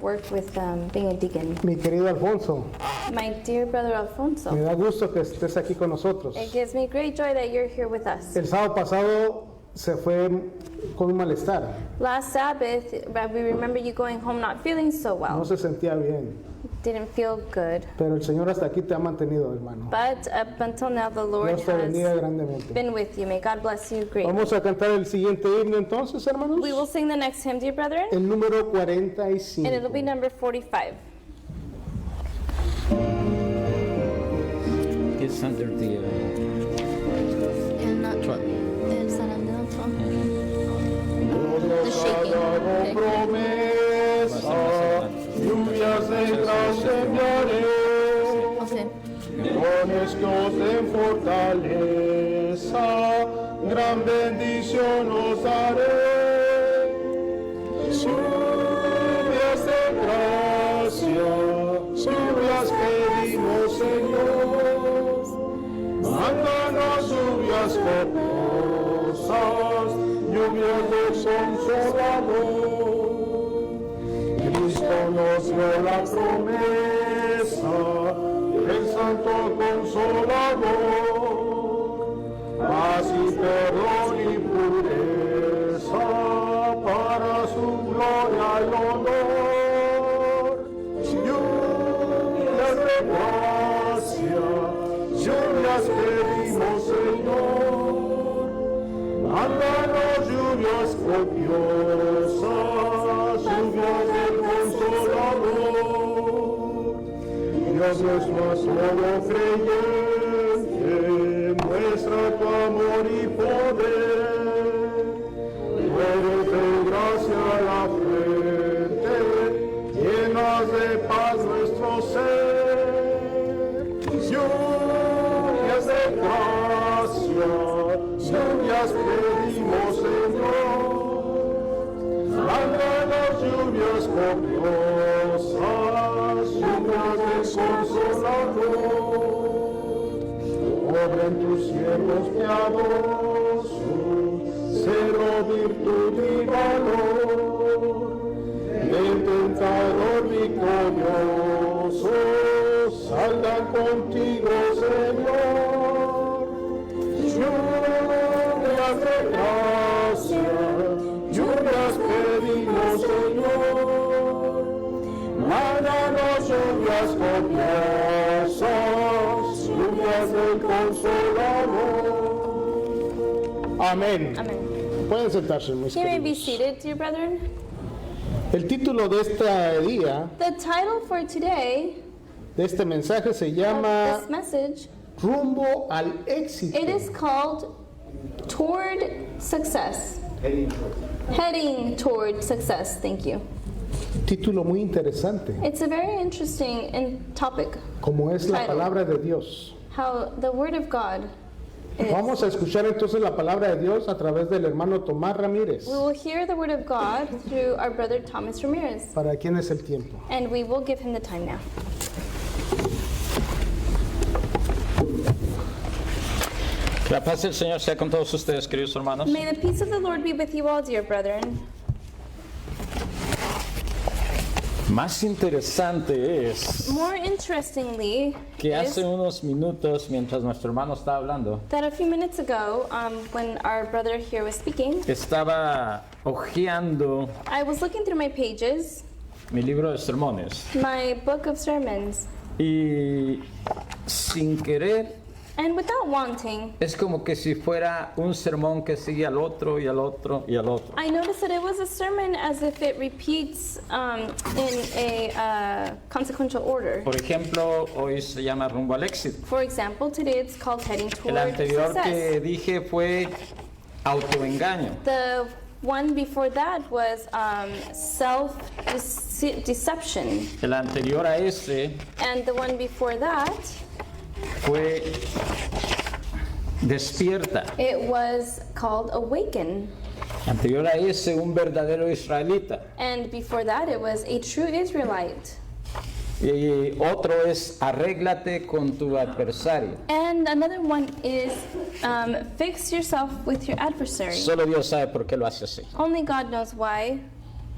worked with being a deacon. Mi querido Alfonso, My dear brother me Alfonso, da gusto que estés aquí con nosotros. it gives me great joy that you're here with us. El sábado pasado se fue con un malestar, Last Sabbath, we remember you going home not feeling so no well. se sentía bien, Didn't feel good. pero el Señor hasta aquí te ha mantenido, hermano. But up until now, the Lord Dios te bendiga has grandemente. been with you. May God bless you greatly. Vamos a cantar el siguiente himno entonces, hermanos. We will sing the next hymn, dear brethren, El número and it'll be 45. number 45. It's under the truck. The shaking. Promesa, lluvias de gracia enviaré, Okay. dones que os den fortaleza, gran bendición os daré. Lluvias de gracia, lluvias pedimos, Señor, mándanos lluvias copiosas, lluvias de consolador. Cristo nos dio la promesa, el Santo Consolador, paz y perdón y pureza para su gloria y honor. Lluvias de gracia, lluvias pedimos, Señor, mándanos lluvias copiosas, lluvias del Consolador. Dios nuestro a todo creyente, muestra tu amor y poder. Lluvias de gracia a la frente, llenas de paz nuestro ser. Lluvias de gracia, lluvias pedimos, Señor, mándanos lluvias copiosas, lluvias de consolador. Obra en tus siervos piadosos, celo, virtud y valor, el tentador victorioso, salgan contigo, Señor. Lluvias de gracia, lluvias pedimos, Señor, mándanos lluvias copiosas, lluvias del Consolador. Amén. Amen. Pueden sentarse, mis You may be queridos. seated, dear brethren. El título de este día, The title for today de este mensaje, se of llama this message, Rumbo al éxito. it is called Toward Success. Heading toward success. Thank you. Título muy interesante, It's a very interesting topic, como es la Title. palabra de Dios. how the Word of God is. Vamos a escuchar entonces la palabra de Dios a través del hermano Tomás Ramírez. We will hear the Word of God through our brother Thomas Ramirez, ¿Para quién es el tiempo? and we will give him the time now. La paz del Señor sea con todos ustedes, queridos hermanos. May the peace of the Lord be with you all, dear brethren. Más interesante es More interestingly, que is hace unos minutos, mientras nuestro hermano estaba hablando, that a few minutes ago, when our brother here was speaking, estaba hojeando I was looking through my pages, mi libro de sermones my book of sermons, y sin querer and without wanting, es como que si fuera un sermón que sigue al otro y al otro y al otro. I noticed that it was a sermon as if it repeats in a consequential order. Por ejemplo, hoy se llama Rumbo al éxito. For example, today it's called Heading El Toward anterior Success. que dije fue autoengaño. The one before that was self-deception. El anterior a ese And the one before that, fue despierta. it was called Awaken. Anterior a ese, un verdadero israelita. And before that, it was a true Israelite. Y otro es arréglate con tu adversario. And another one is fix yourself with your adversary. Solo Dios sabe por qué lo hace así. Only God knows why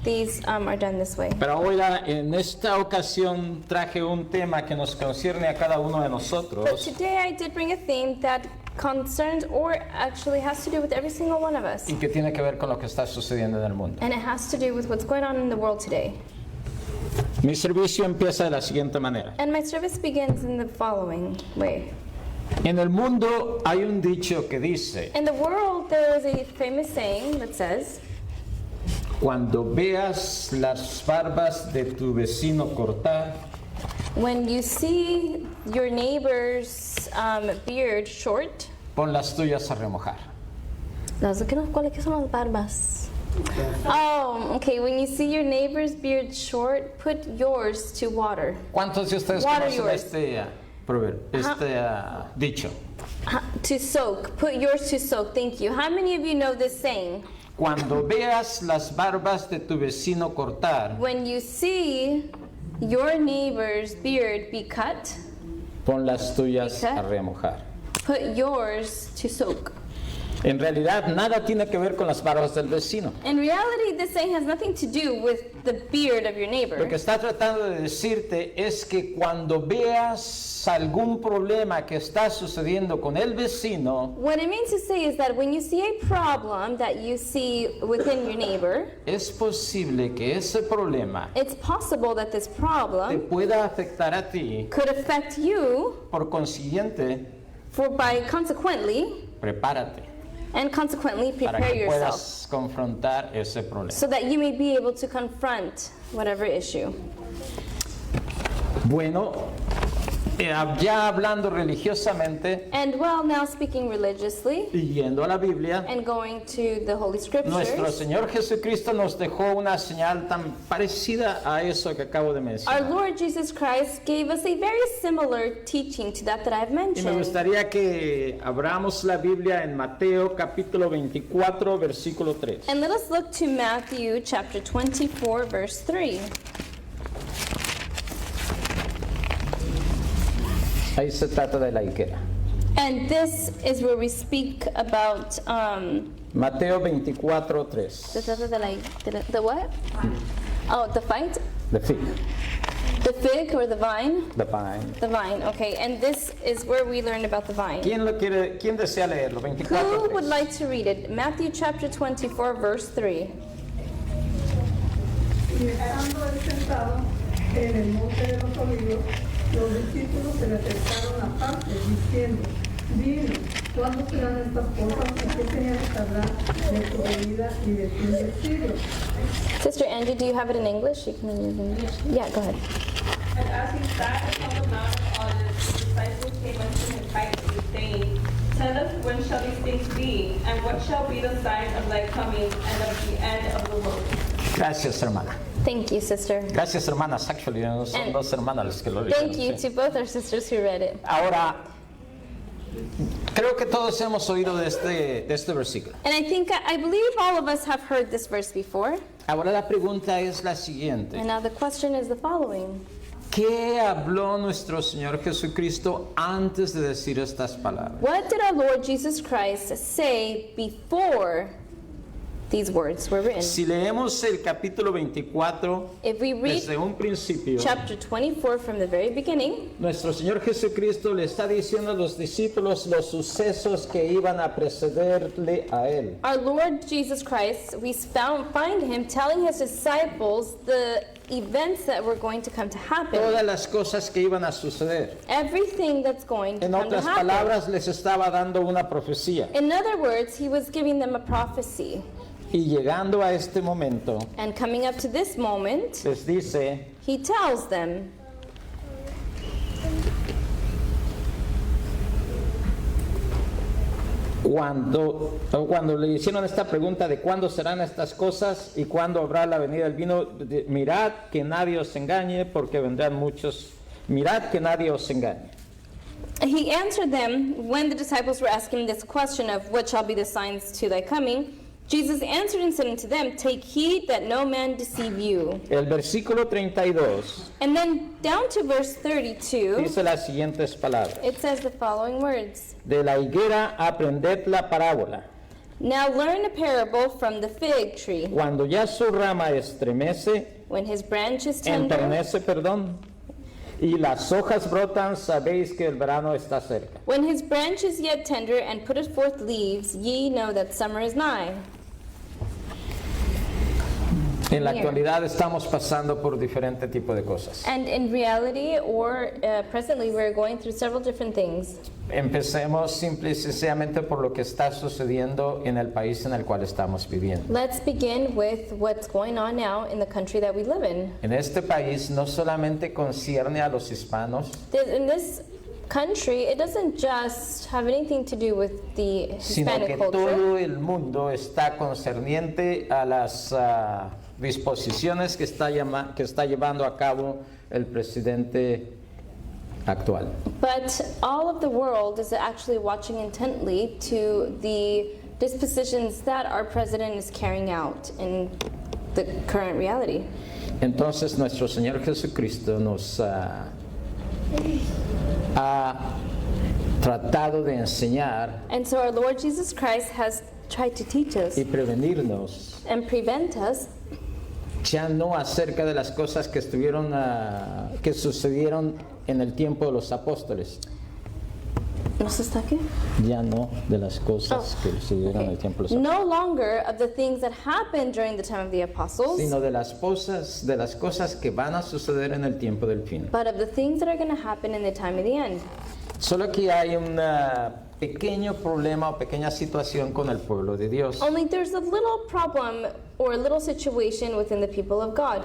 these are done this way. Pero ahora, en esta ocasión, traje un tema que nos concierne a cada uno de But nosotros today I did bring a theme that concerns or actually has to do with every single one of us. y que tiene que ver con lo que está sucediendo en el mundo. And it has to do with what's going on in the world today. Mi servicio empieza de la siguiente manera. And my service begins in the following way. En el mundo hay un dicho que dice, In the world, there is a famous saying that says, cuando veas las barbas de tu vecino cortar, when you see your neighbor's beard short, pon las tuyas a remojar. ¿cuáles son las barbas? Oh, okay. When you see your neighbor's beard short, put yours to water. ¿Cuántos de ustedes Water conocen yours. este proverbio, dicho? To soak. Put yours to soak. Thank you. How many of you know this saying? Cuando veas las barbas de tu vecino cortar, When you see your neighbor's beard be cut, pon las tuyas ¿Qué? a remojar. put yours to soak. En realidad, nada tiene que ver con las barbas del vecino. In reality, this saying has nothing to do with the beard of your neighbor. Lo que está tratando de decirte es que cuando veas algún problema que está sucediendo con el vecino, What it means to say is that when you see a problem that you see within your neighbor, es posible que ese problema it's possible that this te problem pueda afectar a ti. could affect you, Por consiguiente, consequently, prepárate and consequently para prepare que yourself puedas confrontar ese problema. so that you may be able to confront whatever issue. Bueno, ya hablando religiosamente And well, now speaking religiously y yendo a la Biblia, and going to the Holy nuestro Scriptures, Señor Jesucristo nos dejó una señal tan parecida a eso que acabo de our mencionar. Lord Jesus Christ gave us a very similar teaching to that I've Y me mentioned. gustaría que abramos la Biblia en Mateo capítulo 24, versículo 3. And let us look to Matthew chapter 24, verse 3. Ahí se trata de la higuera. And this is where we speak about Mateo 24, 3. the what? Oh, the fight? The fig, The fig or the vine? the vine. The vine, okay. And this is where we learn about the vine. ¿Quién desea leerlo? 24, Who 3. would like to read it? Matthew chapter 24, verse 3. Y estando él sentado en el monte de los olivos, los discípulos se le acercaron aparte, diciendo, dime, ¿cuándo serán estas cosas? ¿Y qué señales habrá de tu venida y de tu exilio? Sister Angie, do you have it in English? You can use English. Yeah, go ahead. And as he sat upon the Mount of Olives, the disciples came unto him privately, saying, Tell us, when shall these things be? And what shall be the sign of thy coming and of the end of the world? Gracias, hermana. Thank you, sister. Gracias, hermanas. Actually, no son And dos hermanas las que lo Thank leyeron. you sí. to both our sisters who read it. Ahora, creo que todos hemos oído de este versículo. And I believe all of us have heard this verse before. Ahora la pregunta es la siguiente. And now the question is the following. ¿Qué habló nuestro Señor Jesucristo antes de decir estas palabras? What did our Lord Jesus Christ say before these words were written? Si leemos el capítulo 24 If we read desde un principio, chapter 24 from the very beginning, nuestro Señor Jesucristo le está diciendo a los discípulos los sucesos que iban a precederle a Él. our Lord Jesus Christ, we find him telling his disciples the events that were going to come to happen. Todas las cosas que iban a suceder. Everything that's going to En come to otras happen. palabras, les estaba dando una profecía. In other words, he was giving them a prophecy. Y llegando a este momento, And coming up to this moment, les dice, he tells them, cuando le hicieron esta pregunta de cuándo serán estas cosas y cuándo habrá la venida del vino, mirad que nadie os engañe, porque vendrán muchos. Mirad que nadie os engañe. he answered them when the disciples were asking this question of what shall be the signs to thy coming. Jesus answered and said unto them, Take heed that no man deceive you. El versículo 32 And then down to verse 32, dice las siguientes palabras. it says the following words. De la higuera aprended la parábola. Now learn a parable from the fig tree. Cuando ya su rama estremece, When his branch is tender, enternece, perdón, y las hojas brotan, sabéis que el verano está cerca. when his branch is yet tender and putteth forth leaves, ye know that summer is nigh. En la Here. actualidad estamos pasando por diferentes tipos de cosas. And in reality, or presently, we're going through several different things. Empecemos simple y sencillamente por lo que está sucediendo en el país en el cual estamos viviendo. Let's begin with what's going on now in the country that we live in. En este país no solamente concierne a los hispanos, In this country, it doesn't just have anything to do with the sino que Hispanic culture, todo el mundo está concerniente a las disposiciones que está llevando a cabo el presidente actual. but all of the world is actually watching intently to the dispositions that our president is carrying out in the current reality. Entonces nuestro Señor Jesucristo nos ha tratado de enseñar And so our Lord Jesus Christ has tried to teach us y prevenirnos and prevent us ya no acerca de las cosas que que sucedieron en el tiempo de los apóstoles, ¿No se está aquí? ya no de las cosas que sucedieron en el tiempo de los apóstoles, No longer of the things that happened during the time of the apostles, sino de las cosas que van a suceder en el tiempo del fin. but of the things that are going to happen in the time of the end. Solo que hay un pequeño problema o pequeña situación con el pueblo de Dios. Only there's a little problem or a little situation within the people of God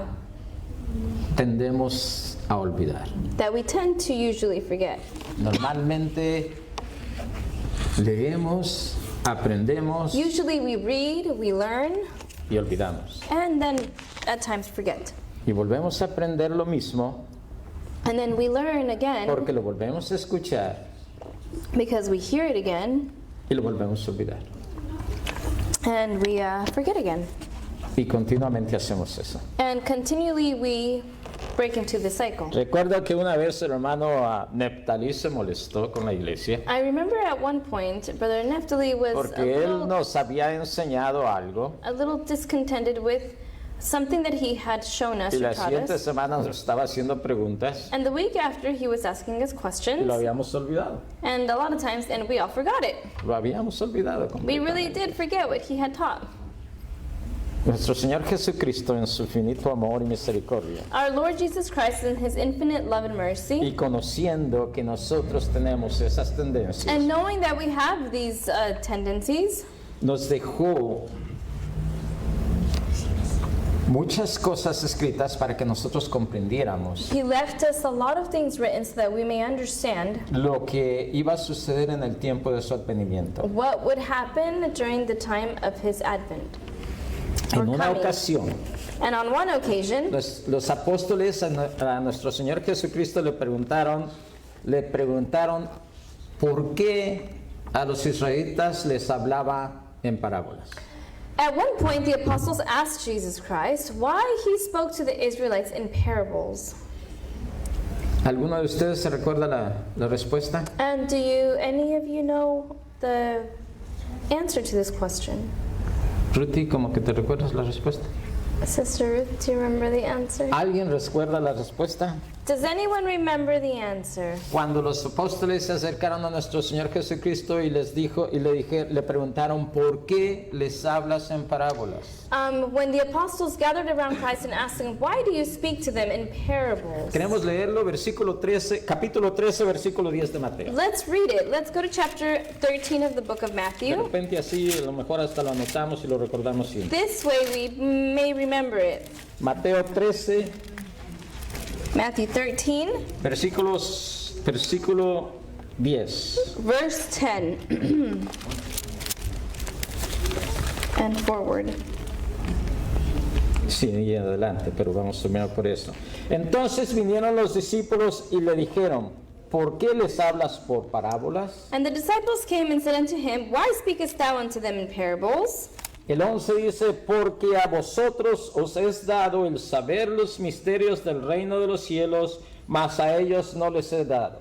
Tendemos a olvidar. that we tend to usually forget. Normalmente leemos, aprendemos Usually we read, we learn, y olvidamos. and then at times forget. Y volvemos a aprender lo mismo And then we learn again porque lo volvemos a escuchar because we hear it again y lo volvemos a olvidar. and we forget again. Y continuamente hacemos eso. And continually we break into the cycle. Recuerdo que una vez el hermano Neptalí se molestó con la iglesia I remember at one point, Brother Neftali was porque él nos había enseñado algo a little discontented with something that he had shown us y or la taught siguiente us. semana nos estaba haciendo preguntas And the week after, he was asking us y questions, lo habíamos olvidado. and a lot of times, and we all forgot it. Lo habíamos olvidado We really completamente. did forget what he had taught. Nuestro Señor Jesucristo en su finito amor y misericordia Our Lord Jesus Christ, in his infinite love and mercy, y conociendo que nosotros tenemos esas tendencias, and knowing that we have these tendencies, nos dejó muchas cosas escritas para que nosotros comprendiéramos he left us a lot of things written so that we may understand lo que iba a suceder en el tiempo de su advenimiento. what would happen during the time of his advent. or En una coming. ocasión, And on one occasion, los apóstoles a nuestro Señor Jesucristo le preguntaron por qué a los israelitas les hablaba en parábolas. at one point, the apostles asked Jesus Christ why he spoke to the Israelites in parables. ¿Alguno de ustedes se recuerda la respuesta? And do any of you know the answer to this question? Ruthie, ¿como que te recuerdas la respuesta? Sister Ruth, do you remember the answer? ¿Alguien recuerda la respuesta? Does anyone remember the answer? Cuando los apóstoles se acercaron a nuestro Señor Jesucristo y le preguntaron ¿por qué les hablas en parábolas? When the apostles gathered around Christ and asked him, why do you speak to them in parables? Queremos leerlo, capítulo 13, versículo 10 de Mateo. Let's read it. Let's go to chapter 13 of the book of De Matthew. repente así, a lo mejor hasta lo anotamos y lo recordamos siempre. This way we may remember it. Mateo 13, Matthew 13, versículo 10. verse 10 and forward. Sí, y adelante, pero vamos a terminar por eso. Entonces vinieron los discípulos y le dijeron, ¿por qué les hablas por parábolas? And the disciples came and said unto him, why speakest thou unto them in parables? El 11 dice, porque a vosotros os es dado el saber los misterios del reino de los cielos, mas a ellos no les he dado.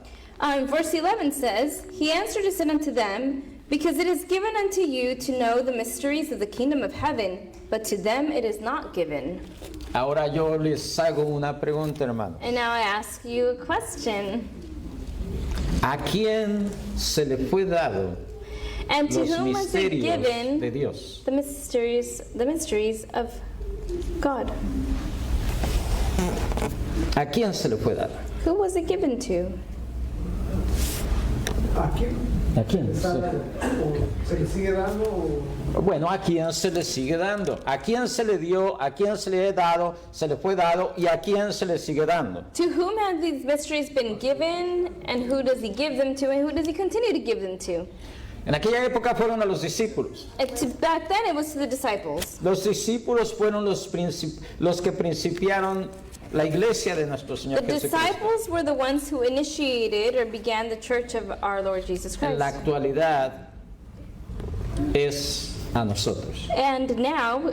Verse 11 says, he answered and said unto them, Because it is given unto you to know the mysteries of the kingdom of heaven, but to them it is not given. Ahora yo les hago una pregunta, hermano. And now I ask you a question. ¿A quién se le fue dado And to los whom was it misterios given de Dios? the mysteries of God? ¿A quién se le fue dado? Who was it given to? ¿A quién ¿A quién? está dando? ¿O se le sigue dando? O... Bueno, ¿a quién se le sigue dando? ¿A quién se le dio? ¿A quién se le ha dado? ¿Se le fue dado? ¿Y a quién se le sigue dando? To whom have these mysteries been given, and who does he give them to, and who does he continue to give them to? En aquella época fueron a los discípulos. Back then it was to the disciples. Los discípulos fueron los que principiaron la iglesia de nuestro The Señor Jesucristo. disciples were the ones who initiated or began the church of our Lord Jesus En la Christ. actualidad es a nosotros. And now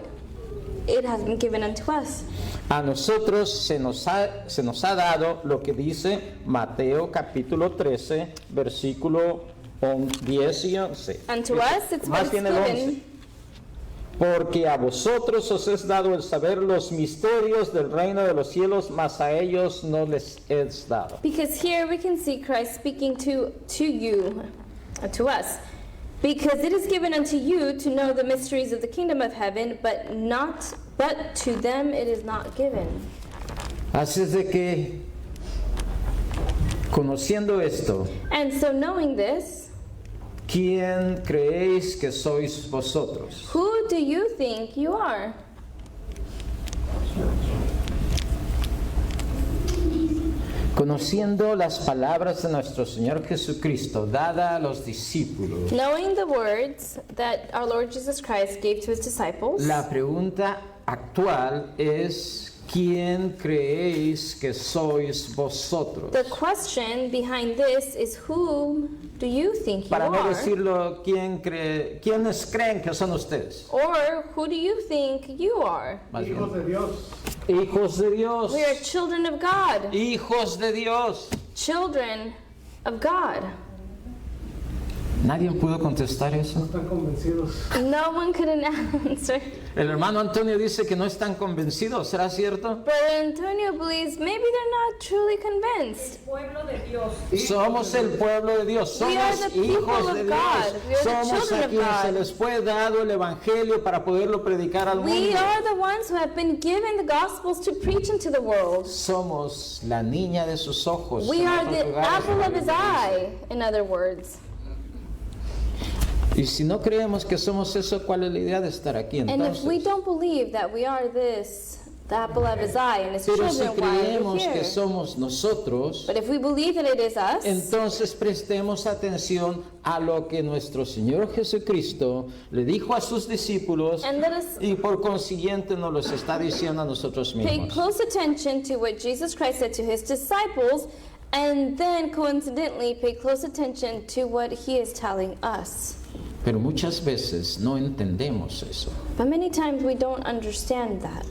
it has been given unto us. A nosotros se nos ha dado lo que dice Mateo capítulo 13, versículo 10 y 11. Unto us it's Más what is bien el 11. given. Porque a vosotros os es dado el saber los misterios del reino de los cielos, mas a ellos no les es dado. Because here we can see Christ speaking to you, to us. Because it is given unto you to know the mysteries of the kingdom of heaven, but to them it is not given. Así es de que, conociendo esto, And so knowing this, ¿quién creéis que sois vosotros? who do you think you are? Conociendo las palabras de nuestro Señor Jesucristo, dada a los discípulos, Knowing the words that our Lord Jesus Christ gave to his disciples, la pregunta actual es, ¿quién creéis que sois vosotros? the question behind this is, who do you think you Para no are? decirlo, ¿quiénes creen que son ustedes? Or who do you think you are? Más bien, Hijos de Dios. hijos de Dios. We are children of God. Hijos de Dios. Children of God. Nadie pudo contestar No eso. están convencidos. No one could answer. El hermano Antonio dice que no están convencidos, ¿será cierto? Brother Antonio believes maybe they're not truly convinced. Pueblo de Dios. Somos el pueblo de Dios, We are somos the people hijos of de God. Dios, We are the somos children a of quienes se God. les fue dado el evangelio para poderlo predicar al We mundo. are the ones who have been given the gospels to preach into the world. Somos la niña de sus ojos. We en are otros the lugares. apple of his eye, in other words. Y si no creemos que somos eso, ¿cuál es la idea de estar aquí And if we entonces? don't believe that we are this, the apple of his eye and his Pero si children, why are we creemos que here? somos nosotros, But if we believe that it is us, entonces prestemos atención a lo que nuestro Señor Jesucristo le dijo a sus discípulos and let us y por consiguiente nos los está diciendo a nosotros pay mismos. close attention to what Jesus Christ said to his disciples, and then coincidentally pay close attention to what he is telling us. Pero muchas veces no entendemos eso. But many times we don't understand that.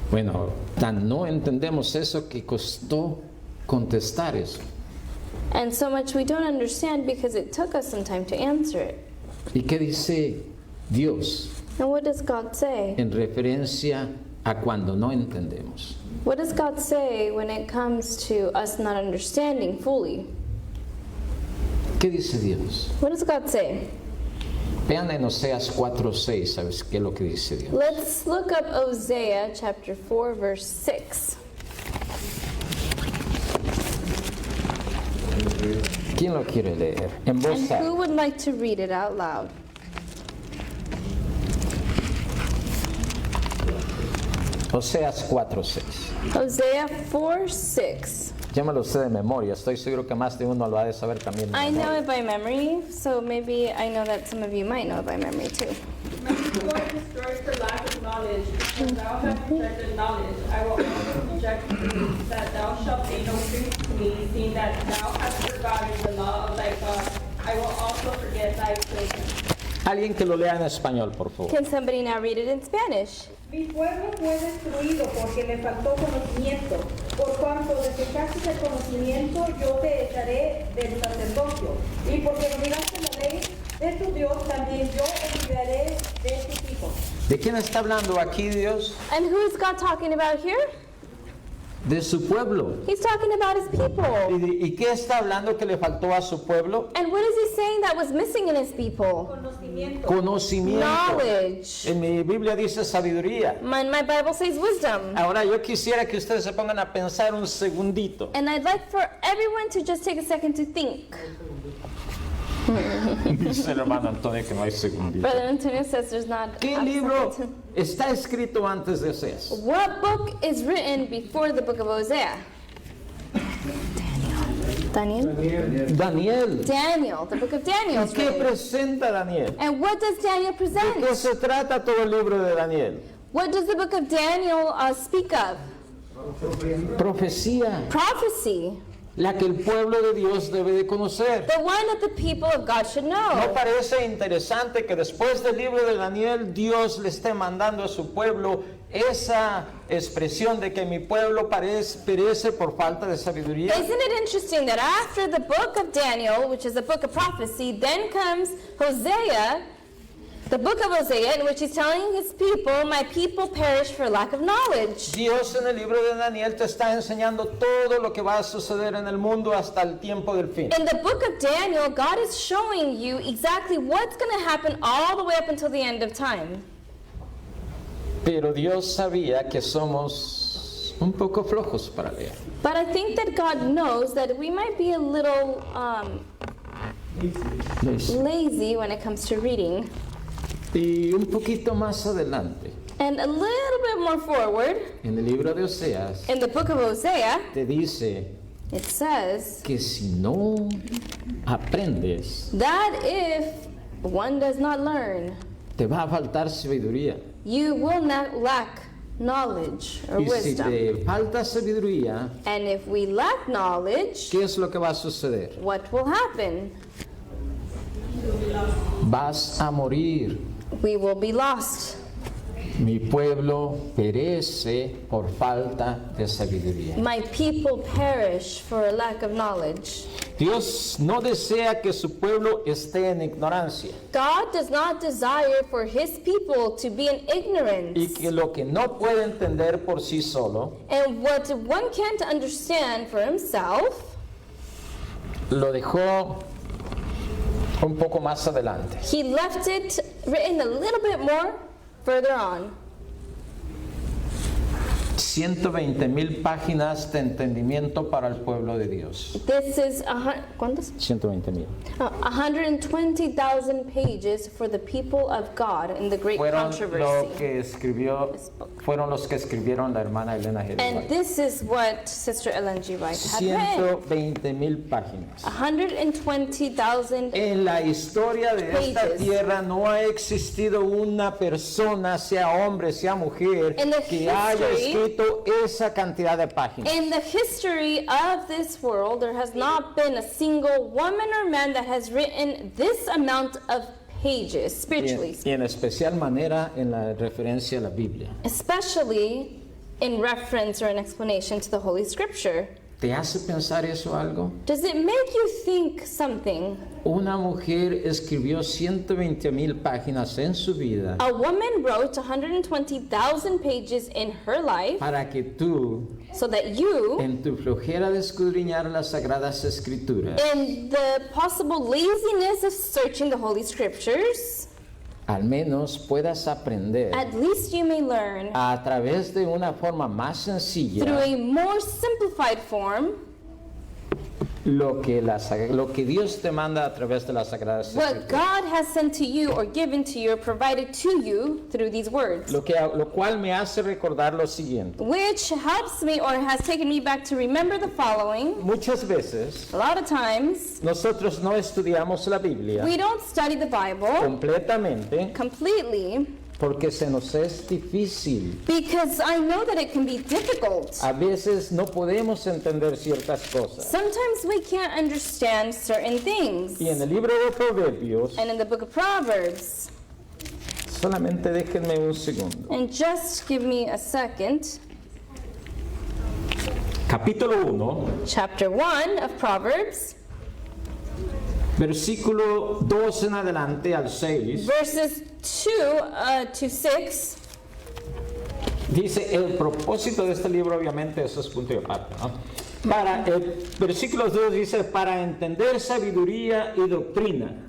Bueno, tan no entendemos eso que costó contestar eso. And so much we don't understand because it took us some time to answer it. ¿Y qué dice Dios And what does God say? en referencia a cuando no entendemos? What does God say when it comes to us not understanding fully? ¿Qué dice Dios? What does God say? Vean en Oseas 4:6, ¿sabes qué es lo que dice Dios? Let's look up Hosea chapter 4 verse 6. ¿Quién lo quiere leer? En And voz who alta. would like to read it out loud? Oseas 4:6. Hosea 4:6. Llámalo usted de memoria, estoy seguro que más de uno lo ha de saber también. de I know memoria. it by memory, so maybe I know that some of you might know it by memory too. My people are destroyed for lack of knowledge. Because thou hast rejected knowledge, I will also reject thee, that thou shalt pay no heed to me, seeing that thou hast forgotten the law of thy God. I will also forget thy children. Alguien que lo lea en español, por favor. Can somebody now read it in Spanish? Mi pueblo fue destruido porque le faltó conocimiento. Por cuanto desechaste el conocimiento, yo te echaré del sacerdocio. Y porque olvidaste la ley, de tu Dios, también yo olvidaré de tus hijos. ¿De quién está hablando aquí Dios? And who is God talking about here? De su pueblo. He's talking about his people. ¿Y qué está hablando que le faltó a su pueblo? And what is he saying that was missing in his people? Conocimiento. Conocimiento. Knowledge. En mi Biblia dice sabiduría. My Bible says wisdom. Ahora yo quisiera que ustedes se pongan a pensar un segundito. And I'd like for everyone to just take a second to think. Dice el hermano Antonio que no hay segundito. Brother Antonio says there's not. ¿Qué a libro second. está escrito antes de Oseas? What book is written before the book of Hosea? Daniel. Daniel. The book of Daniel. is ¿Qué written. presenta Daniel? And what does Daniel ¿De qué present? se trata todo el libro de Daniel? What does the book of Daniel speak of? Profecía, Prophecy. la que el pueblo de Dios debe de conocer. The one that the people of God should ¿No know. parece interesante que después del libro de Daniel Dios le esté mandando a su pueblo esa expresión de que mi pueblo perece por falta de sabiduría? Isn't it interesting that after the book of Daniel, which is a book of prophecy, then comes Hosea, the book of Hosea, in which he's telling his people, my people perish for lack of knowledge. Dios en el libro de Daniel te está enseñando todo lo que va a suceder en el mundo hasta el tiempo del fin. In the book of Daniel, God is showing you exactly what's going to happen all the way up until the end of time. Pero Dios sabía que somos un poco flojos para leer. But I think that God knows that we might be a little lazy when it comes to reading. Y un poquito más adelante, And a little bit more forward, en el libro de Oseas, in the book of Hosea, te dice it says que si no aprendes, that if one does not learn, te va a faltar sabiduría. you will not lack knowledge or Y si wisdom. te falta sabiduría, And if we lack knowledge, ¿qué es lo que va a suceder? what will happen? Vas a morir. We will be lost. Mi pueblo perece por falta de sabiduría. My people perish for a lack of knowledge. Dios no desea que su pueblo esté en ignorancia God does not desire for his people to be in y ignorance. que lo que no puede entender por sí solo And what one can't understand for himself, lo dejó un poco más adelante. he left it written a little bit more further on. 120,000 páginas de entendimiento para el pueblo de Dios. This is ¿cuántos? 120,000. 120,000 pages for the people of God in the great Fueron controversy. fueron los que escribieron la hermana Elena G. And White. this is what Sister Ellen G. White had written. 120,000 páginas. 120,000. En la historia de esta Pages. tierra no ha existido una persona, sea hombre, sea mujer, In the que haya history- escrito esa cantidad de páginas. In the history of this world, there has not been a single woman or man that has written this amount of pages, spiritually, Y en especial manera en la referencia a la Biblia. especially in reference or an explanation to the Holy Scripture. ¿Te hace pensar eso algo? Does it make you think something? Una mujer escribió 120,000 páginas en su vida A woman wrote 120,000 pages in her life para que tú, so that you, en tu flojera de escudriñar las sagradas escrituras, in the possible laziness of searching the Holy Scriptures, al menos puedas aprender at least you may learn a través de una forma más through sencilla a more simplified form lo que Dios te manda a través de las sagradas what escrituras. God has sent to you or given to you or provided to you through these words. Lo cual me hace recordar lo siguiente. Which helps me or has taken me back to remember the following. Muchas veces A lot of times, nosotros no estudiamos la Biblia we don't study the Bible completamente completely porque se nos es difícil. because I know that it can be difficult. A veces no podemos entender ciertas cosas. Sometimes we can't understand certain things. Y en el libro de Proverbios, And in the book of Proverbs, solamente déjenme un segundo. and just give me a second, Capítulo 1, chapter 1 of Proverbs, Versículo 2 en adelante al 6. Verses 2 to 6. Dice, el propósito de este libro obviamente eso es punto y aparte, ¿no? Para el versículo 2 dice, para entender sabiduría y doctrina.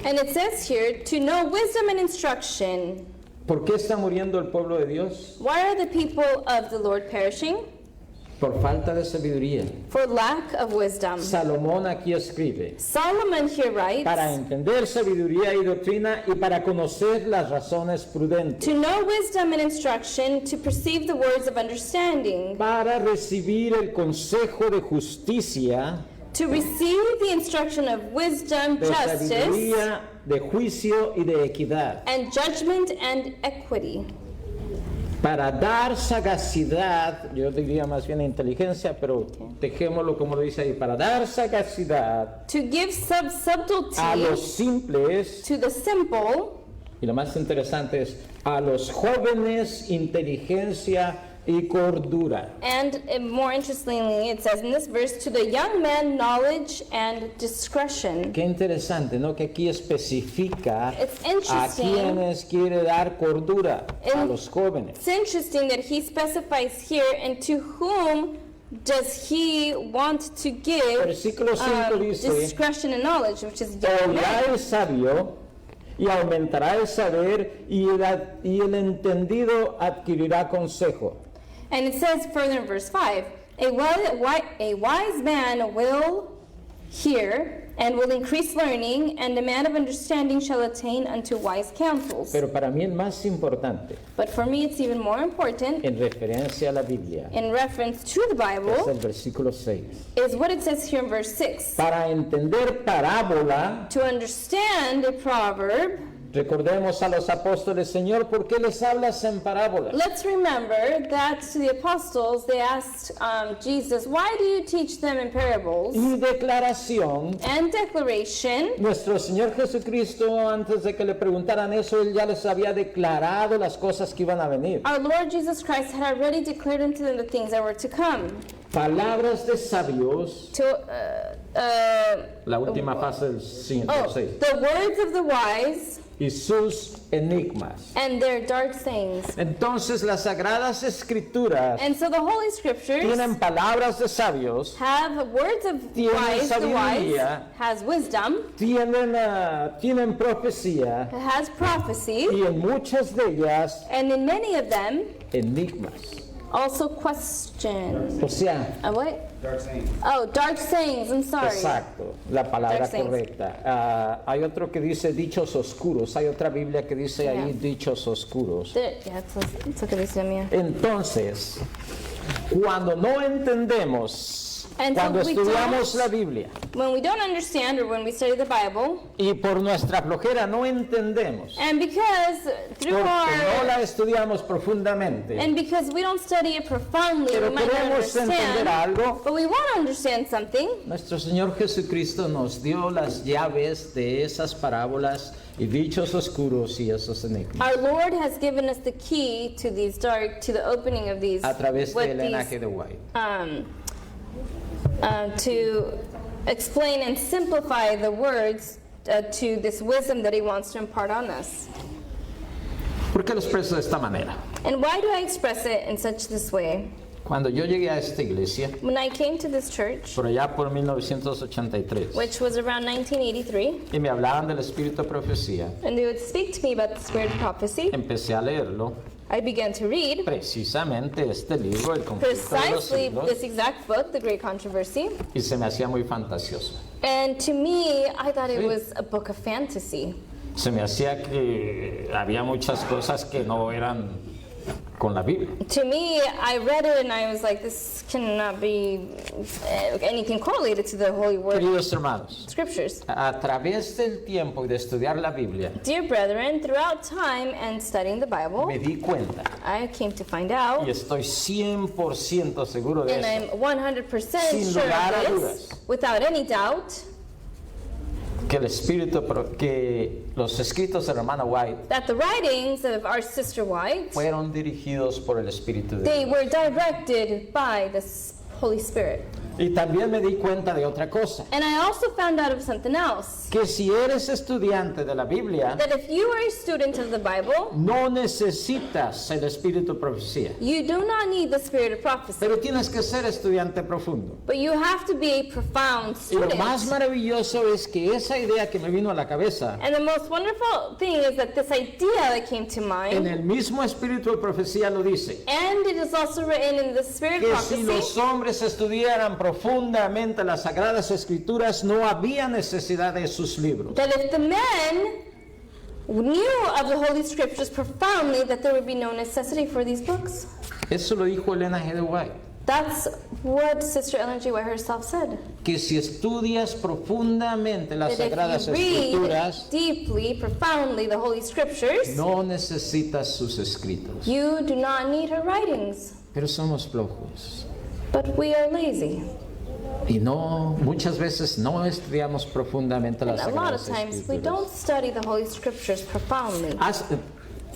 And it says here, to know wisdom and instruction. ¿Por qué está muriendo el pueblo de Dios? Why are the people of the Lord perishing? Por falta de sabiduría. For lack of wisdom. Salomón aquí escribe, Solomon here writes, para entender sabiduría y doctrina y para conocer las razones prudentes. to know wisdom and instruction, to perceive the words of understanding, Para recibir el consejo de justicia, to receive the instruction of wisdom, de justice, sabiduría, de juicio y de equidad. and judgment and equity. Para dar sagacidad, yo diría más bien inteligencia, pero dejémoslo como lo dice ahí, para dar sagacidad To give subtlety a los simples, to the simple, y lo más interesante es a los jóvenes inteligencia y cordura. and more interestingly, it says in this verse, to the young man knowledge and discretion. Qué interesante, ¿no? Que aquí especifica It's a interesting. quienes quiere dar cordura, a In- los jóvenes. It's interesting that he specifies here, and to whom does he want to give Versículo 5 dice, discretion and knowledge, which is young oirá men. el sabio y aumentará el saber y el entendido adquirirá consejo. And it says further in verse 5, a wise man will hear and will increase learning, and a man of understanding shall attain unto wise counsels. Pero para mí el más importante, But for me, it's even more important, en referencia a la Biblia, in reference to the es Bible, el versículo 6. is what it says here in verse 6. Para entender parábola, To understand a proverb, recordemos a los apóstoles, Señor, ¿por qué les hablas en parábolas? let's remember that to the apostles, they asked Jesus, why do you teach them in parables? Y declaración, And declaration, nuestro Señor Jesucristo, antes de que le preguntaran eso, Él ya les había declarado las cosas que iban a venir. our Lord Jesus Christ had already declared unto them the things that were to come. Palabras de sabios, la última fase del 6. The words of the wise Y sus enigmas. and their dark sayings. Entonces las sagradas escrituras And so the Holy Scriptures tienen palabras de sabios, have words of Tienen wise, the wise sabiduría. has wisdom, tienen profecía has prophecy, y en muchas de ellas and in many of them, enigmas. also questions. O sea, What? Dark sayings. Oh, dark sayings, I'm sorry. exacto, la palabra Dark sayings. correcta. Hay otro que dice dichos oscuros, hay otra Biblia que dice ahí Yeah. dichos oscuros. Yeah, it's okay, this is mía. Entonces, cuando no entendemos, And so cuando we estudiamos don't- la Biblia When we don't understand or when we study the Bible, y por nuestra flojera no entendemos, and because through porque no our la estudiamos profundamente, and because we don't study it profoundly, we pero might not queremos entender understand, algo, but we want to understand something. nuestro Señor Jesucristo nos dio las llaves de esas parábolas y dichos oscuros y esos enigmas Our Lord has given us the key to these to the opening of these, a través what del these, linaje de White. To explain and simplify the words to this wisdom that He wants to impart on us. ¿Por qué lo expreso de esta manera? And why do I express it in such this way? Cuando yo llegué a esta iglesia, When I came to this church, por allá por 1983, which was around 1983, y me hablaban del espíritu de profecía, and they would speak to me about the spirit of prophecy, empecé a leerlo, I began to read precisamente este libro, El conflicto de los precisely siglos, this exact book, The Great Controversy. y se me hacía muy fantasioso. And to me, I thought it Sí. was a book of fantasy. Se me hacía que había muchas cosas que no eran con la Biblia. To me, I read it and I was like, this cannot be anything correlated to the Holy Word Queridos hermanos, Scriptures. a través del tiempo y de estudiar la Biblia, Dear brethren, throughout time and studying the Bible, me di cuenta, I came to find out, y estoy 100% seguro de and I'm eso, 100% Sin sure lugar a of this, dudas. without any doubt, que los escritos de la hermana White that the writings of our sister White, fueron dirigidos por el Espíritu de they Dios. were directed by the Holy Spirit. Y también me di cuenta de otra cosa, And I also found out of something else. que si eres estudiante de la Biblia, That if you are a student of the Bible, no necesitas el espíritu de profecía, you do not need the spirit of prophecy. pero tienes que ser estudiante profundo. But you have to be a profound Y lo student. más maravilloso es que esa idea que me vino a la cabeza, And the most wonderful thing is that this idea that came to en mind, el mismo espíritu de profecía lo dice, and it is also written in the spirit que of si prophecy, los hombres estudiaran profundamente las sagradas escrituras, no había necesidad de sus libros. that if the men knew of the Holy Scriptures profoundly, that there would be no necessity for these books. Eso lo dijo Elena G. de White, That's what Sister Ellen G. White herself said. que si estudias profundamente las That sagradas if you read escrituras, deeply, profoundly the Holy Scriptures, no necesitas sus escritos. you do not need her writings. Pero somos flojos. But we are lazy. Y no, muchas veces no estudiamos profundamente And las a lot of sagradas times we don't escrituras. study the Holy Scriptures profoundly.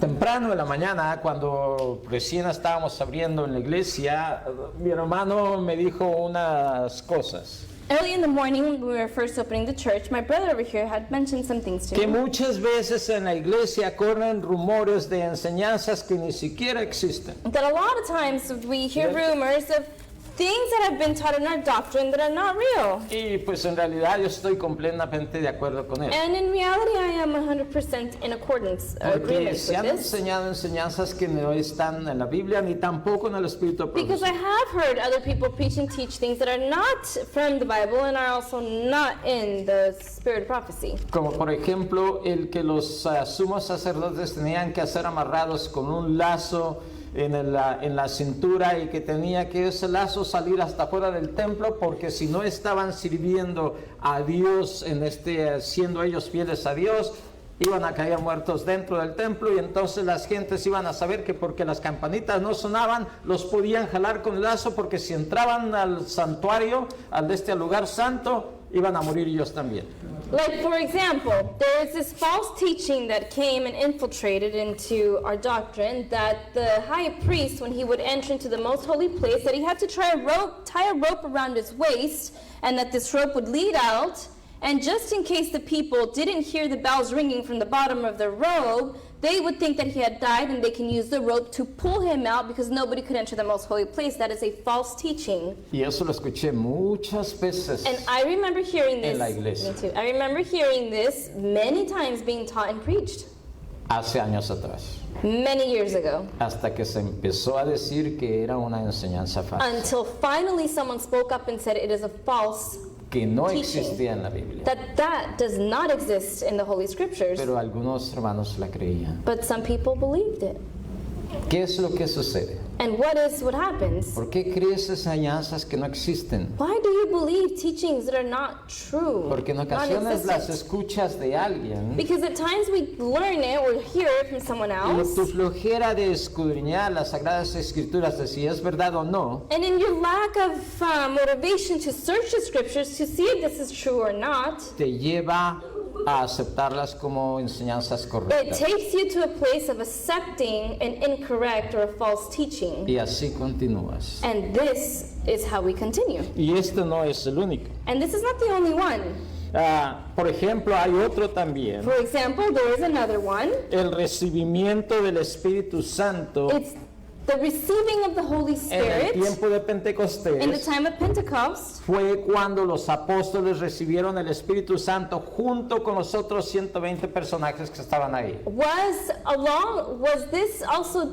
Temprano en la mañana, cuando recién estábamos abriendo en la iglesia, mi hermano me dijo unas cosas. Early in the morning, when we were first opening the church, my brother over here had mentioned some things to Que me. muchas veces en la iglesia corren rumores de enseñanzas que ni siquiera existen. That a lot of times we hear rumors of things that have been taught in our doctrine that are not real. Y pues en realidad yo estoy completamente de acuerdo con él. And in reality, I am 100% in accordance, Porque agreement se with han this. enseñado enseñanzas que no están en la Biblia ni tampoco en el Espíritu de Because I Profecía. have heard other people preach and teach things that are not from the Bible and are also not in the spirit of prophecy. Como por ejemplo el que los sumos sacerdotes tenían que ser amarrados con un lazo en la cintura y que tenía que ese lazo salir hasta fuera del templo porque si no estaban sirviendo a Dios siendo ellos fieles a Dios, iban a caer muertos dentro del templo y entonces las gentes iban a saber que porque las campanitas no sonaban, los podían jalar con el lazo porque si entraban al santuario, al lugar santo, iban a morir ellos también. Like, for example, there is this false teaching that came and infiltrated into our doctrine that the high priest, when he would enter into the most holy place, that he had to tie a rope around his waist, and that this rope would lead out. And just in case the people didn't hear the bells ringing from the bottom of the robe, they would think that he had died and they can use the rope to pull him out because nobody could enter the most holy place. That is a false teaching. Y eso lo escuché muchas veces. And I remember hearing this. En la iglesia. Me too. I remember hearing this many times being taught and preached Hace años atrás, many years ago. hasta que se empezó a decir que era una enseñanza falsa, Until finally someone spoke up and said it is a false, que no teaching. existía en la Biblia, that does not exist in the Holy Scriptures. pero algunos hermanos la creían. But some people believed it. ¿Qué es lo que sucede? And what happens? ¿Por qué crees enseñanzas que no existen? Why do you believe teachings that are not true? Porque en ocasiones las non-existent? escuchas de alguien Because at times we learn it or hear it from someone y else. tu flojera de escudriñar las sagradas escrituras de si es verdad o no, And in your lack of motivation to search the scriptures to see if this is true or not, te lleva a aceptarlas como enseñanzas it correctas. takes you to a place of accepting an incorrect or a false teaching. Y así continúas. And this is how we continue. Y este no es el único. And this is not the only one. Por ejemplo, hay otro también. For example, there is another one. El recibimiento del Espíritu Santo It's the receiving of the Holy en el Spirit tiempo de in the Pentecostés time of Pentecost. fue cuando los apóstoles recibieron el Espíritu Santo junto con los otros 120 personajes que estaban ahí. Was this also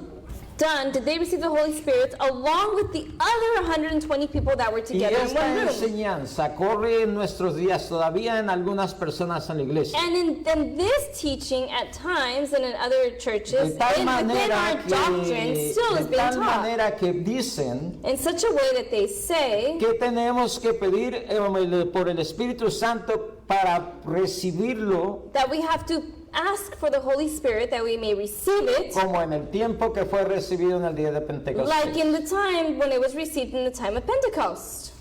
done? Did they receive the Holy Spirit along with the other 120 people that were Y together in esta one room? enseñanza corre en nuestros días todavía en algunas personas en la iglesia. And in this teaching, at times, and in other churches, De tal within manera our doctrine, still is de being tal taught manera que dicen in such a way that they say que tenemos que pedir por el Espíritu Santo para recibirlo that we have to ask for the Holy Spirit that we may receive it, como en el tiempo que fue recibido en el día de Pentecostés. like in the time when it was received in the time of Pentecost.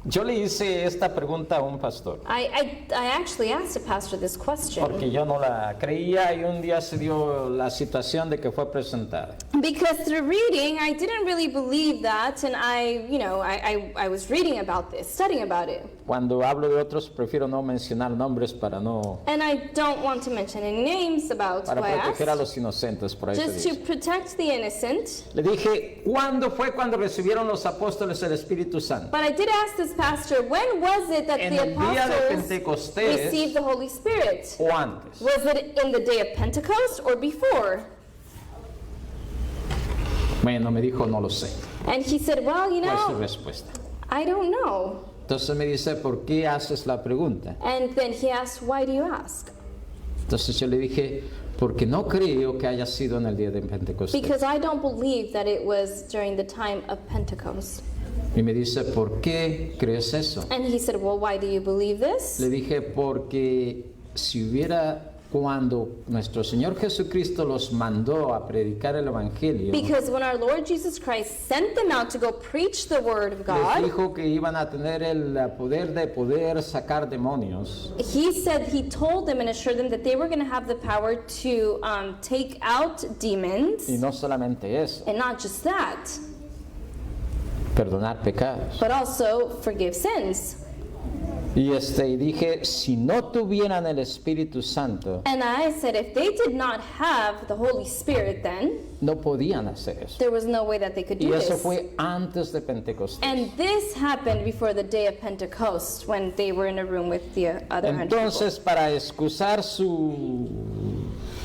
Yo le hice esta pregunta a un pastor, I actually asked a pastor this question porque yo no la creía y un día se dio la situación de que fue presentada. because through reading, I didn't really believe that, and I was reading about this, studying about it. Cuando hablo de otros, prefiero no mencionar nombres para And I don't want to mention any names about who I proteger a asked, los inocentes, por ahí se just to dice. protect the innocent. Le dije, ¿cuándo fue cuando recibieron los apóstoles el Espíritu Santo? But I did ask this pastor, when was it that En the el día de apostles Pentecostés received the Holy Spirit? o antes. Was it in the day of Pentecost or before? Bueno, me dijo, no lo sé. And he said, well, you Fue su know, respuesta. I don't know. Entonces me dice, ¿por qué haces la pregunta? And then he asked, why do you ask? Entonces yo le dije, porque no creo que haya sido en el día de Pentecostés. Because I don't believe that it was during the time of Pentecost. Y me dice, ¿por qué crees eso? And he said, well, why do you believe this? Le dije, porque si hubiera, cuando nuestro Señor Jesucristo los mandó a predicar el Evangelio, Because when our Lord Jesus Christ sent them out to go preach the word of les God, dijo que iban a tener el poder de poder sacar demonios. he told them and assured them that they were going to have the power to take out demons. Y no solamente eso, And not just that, perdonar pecados. but also forgive sins. Y dije, si no tuvieran el Espíritu Santo, And I said, if they did not have the Holy Spirit, then no podían hacer eso. there was no way that they could Y do eso this. fue antes de Pentecostés. And this happened before the day of Pentecost, when they were in a room with the other 100 people. Entonces, para excusar su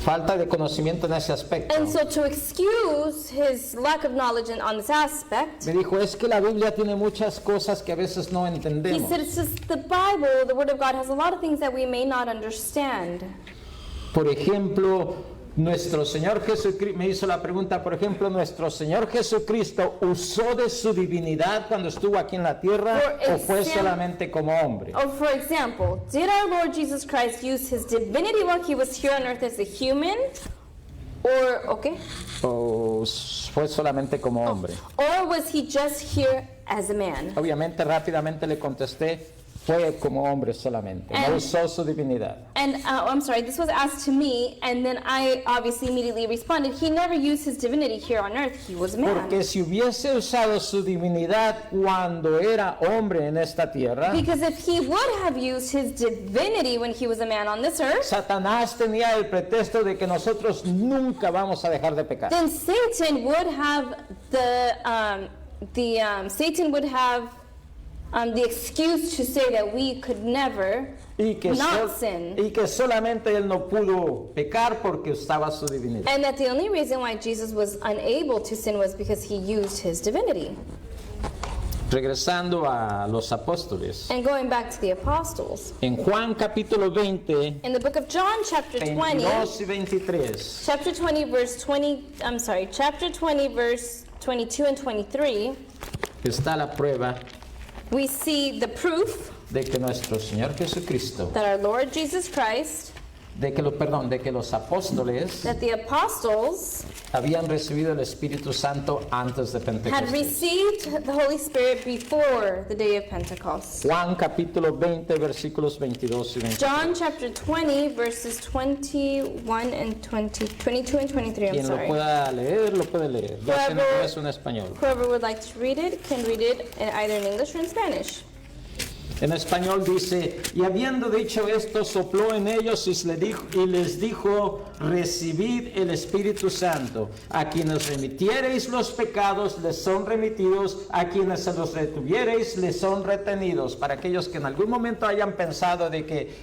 falta de conocimiento en ese aspecto, And so to excuse his lack of knowledge on this aspect, me dijo, es que la Biblia tiene muchas cosas que a veces no he entendemos. said it's just the Bible, the Word of God, has a lot of things that we may not understand. Por ejemplo, nuestro Señor Jesucristo, me hizo la pregunta, por ejemplo, nuestro Señor Jesucristo usó de su divinidad cuando estuvo aquí en la tierra For o fue example- solamente como hombre. Or for example, did our Lord Jesus Christ use his divinity while he was here on earth as a human? Or Fue solamente como hombre. Or was he just here as a man? Obviamente rápidamente le contesté, fue como hombre solamente, no And- usó su divinidad. And I'm sorry, this was asked to me, and then I obviously immediately responded, he never used his divinity here on earth, he was a man. Porque si hubiese usado su divinidad cuando era hombre en esta tierra, Because if he would have used his divinity when he was a man on this earth, Satanás tenía el pretexto de que nosotros nunca vamos a dejar de pecar. then Satan would have Satan would have the excuse to say that we could never Y que, not sin. y que solamente él no pudo pecar porque estaba su divinidad. And that the only reason why Jesus was unable to sin was because he used his divinity. Regresando a los apóstoles, And going back to the apostles, en Juan capítulo 20, in the book of John, chapter 20, 22 y 23, chapter 20, chapter 20, verse 22 and 23, está la prueba we see the proof de que nuestro Señor Jesucristo, that our Lord Jesus Christ, de que los apóstoles that the apostles habían recibido el Espíritu Santo antes de had Pentecostés. received the Holy Spirit before the day of Pentecost. Juan capítulo 20 versículos 22 y 23. John chapter 20, verses 21 and 22 and 23, I'm Quien lo sorry. pueda leer, lo puede leer. Ya sea en Whoever- inglés o en español. Whoever would like to read it can read it either in English or in Spanish. En español dice, y habiendo dicho esto, sopló en ellos y les dijo, recibid el Espíritu Santo. A quienes remitiereis los pecados, les son remitidos. A quienes se los retuviereis, les son retenidos. Para aquellos que en algún momento hayan pensado de que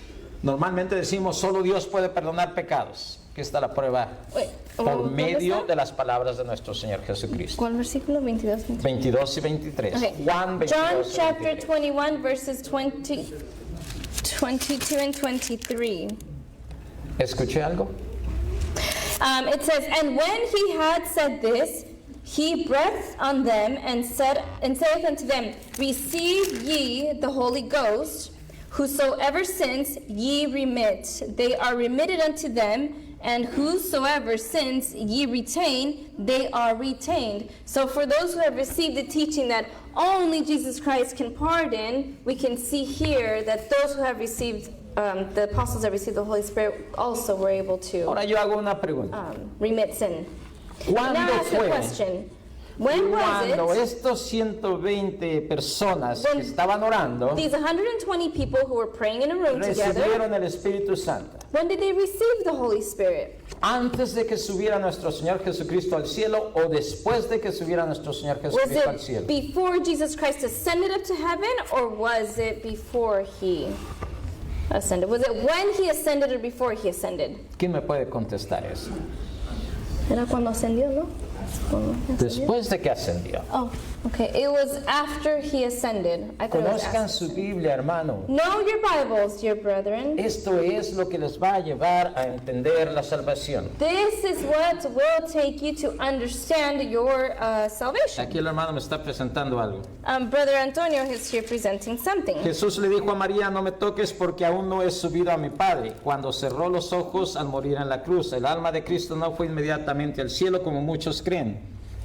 normalmente decimos, solo Dios puede perdonar pecados. Aquí está la prueba Wait, por ¿dónde medio está? de las palabras de nuestro Señor Jesucristo. ¿Cuál versículo? 22. 22 y 23. Okay. Juan 22 John y chapter 23. 21, verses 22 and 23. ¿Escuché algo? It says, and when he had said this, he breathed on them and saith unto them, receive ye the Holy Ghost. Whosoever sins ye remit, they are remitted unto them, and whosoever sins ye retain, they are retained. So for those who have received the teaching that only Jesus Christ can pardon, we can see here that those who have received, the apostles have received the Holy Spirit also were able to Ahora yo hago una pregunta. remit sin. Now ¿Cuándo ask the fue question. When was cuando it estos 120 personas que When estaban orando these 120 people who were praying in a room together, recibieron el Espíritu Santo? when did they receive the Holy Spirit? ¿Antes de que subiera nuestro Señor Jesucristo al cielo o después de que subiera nuestro Señor Was Jesucristo al it cielo? before Jesus Christ ascended up to heaven, or was it before he ascended? Was it when he ascended or before he ascended? ¿Quién me puede contestar eso? Era cuando ascendió, ¿no? Cuando ascendió. Después de que ascendió. Oh, okay. It was after he ascended. I thought it was Conozcan after. su Biblia, hermano. Know your Bibles, dear brethren. Esto es lo que les va a llevar a entender la salvación. This is what will take you to understand your salvation. Aquí el hermano me está presentando algo. Brother Antonio is here presenting something. Jesús le dijo a María, no me toques porque aún no he subido a mi Padre. Cuando cerró los ojos al morir en la cruz, el alma de Cristo no fue inmediatamente al cielo como muchos creen.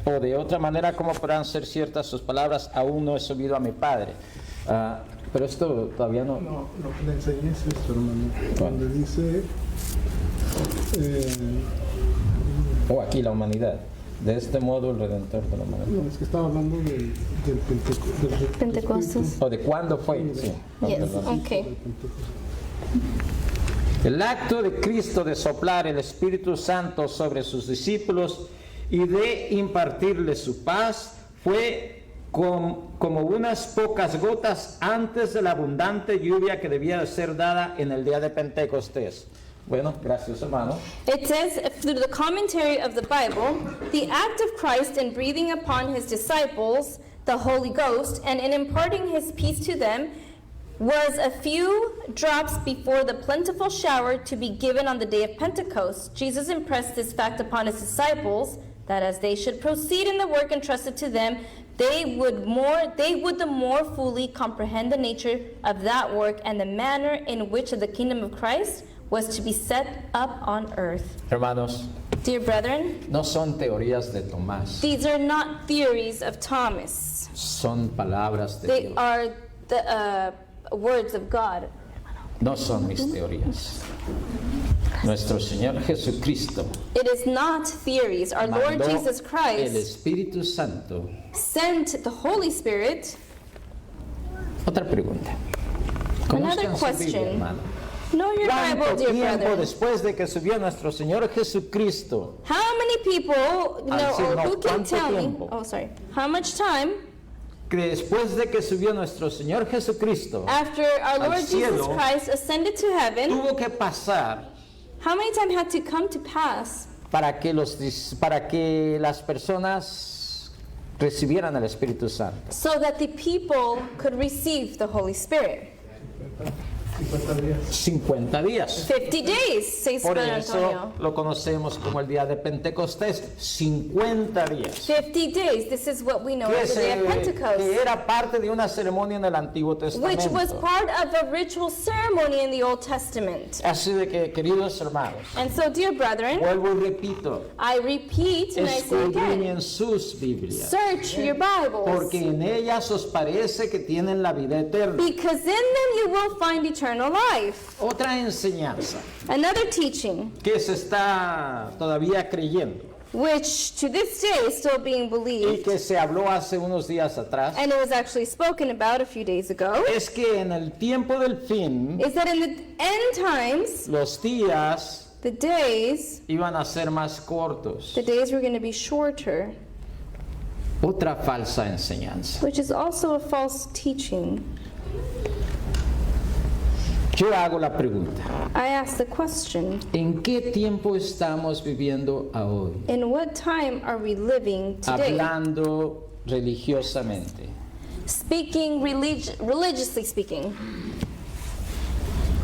O de otra manera, ¿cómo podrán ser ciertas sus palabras? Aún no he subido a mi Padre. Pero esto todavía no... No, lo que le enseñé es esto, hermano. Cuando dice... O aquí la humanidad. De este modo el Redentor de la humanidad. no, es que estaba hablando del Pentecostés. ¿O de cuándo fue? Sí. No, Yes, perdón. okay. El acto de Cristo de soplar el Espíritu Santo sobre sus discípulos y de impartirles su paz fue como unas pocas gotas antes de la abundante lluvia que debía de ser dada en el día de Pentecostés. Bueno, gracias, hermano. It says, through the commentary of the Bible, the act of Christ in breathing upon his disciples the Holy Ghost and in imparting his peace to them was a few drops before the plentiful shower to be given on the day of Pentecost. Jesus impressed this fact upon his disciples, that as they should proceed in the work entrusted to them, they would the more fully comprehend the nature of that work and the manner in which the kingdom of Christ was to be set up on earth. Hermanos, Dear brethren, no son teorías de Tomás, these are not theories of Thomas. son palabras de They Dios. are the words of God. No son mis teorías. Nuestro Señor Jesucristo It is not theories. Our Lord mandó Jesus el Christ Espíritu Santo. sent the Holy Spirit. Otra pregunta. Another Conozcan su Biblia, question. hermano. Know your Bible, ¿Cuánto dear tiempo brethren. después de que subió nuestro Señor Jesucristo? How many people know, decir, or no, who can ¿cuánto tell me? tiempo? Oh, sorry. How much time Que después de que subió nuestro Señor Jesucristo, after our Al Lord Jesus cielo, Christ ascended to heaven? tuvo que pasar How many time had to come to pass para que las personas recibieran el Espíritu Santo? so that the people could receive the Holy Spirit? 50 días. 50 días. 50 days, says Por Brother eso Antonio. lo conocemos como el día de Pentecostés, 50 días. 50 days, this is what we know Que, as the day of que Pentecost, era parte de una ceremonia en el Antiguo which was Testamento. part of a ritual ceremony in the Old Testament. Así de que, queridos hermanos, And so, dear brethren, vuelvo y repito, I repeat and I say again, escudriñen sus Biblias, search your Bibles, porque en ellas os parece que tienen la vida eterna. because in them you will find eternal life. Otra enseñanza Another teaching, que se está todavía creyendo which to this day is still being y believed, que se habló hace unos días atrás, and it was actually spoken about a few days ago, es que en el tiempo del fin is that in the end times, los días the days iban a ser más cortos. were going to be shorter, Otra falsa enseñanza. which is also a false teaching. Yo hago la pregunta, I ask the question, ¿en qué tiempo estamos viviendo hoy? in what time are we living today? Hablando religiosamente. Speaking religiously speaking,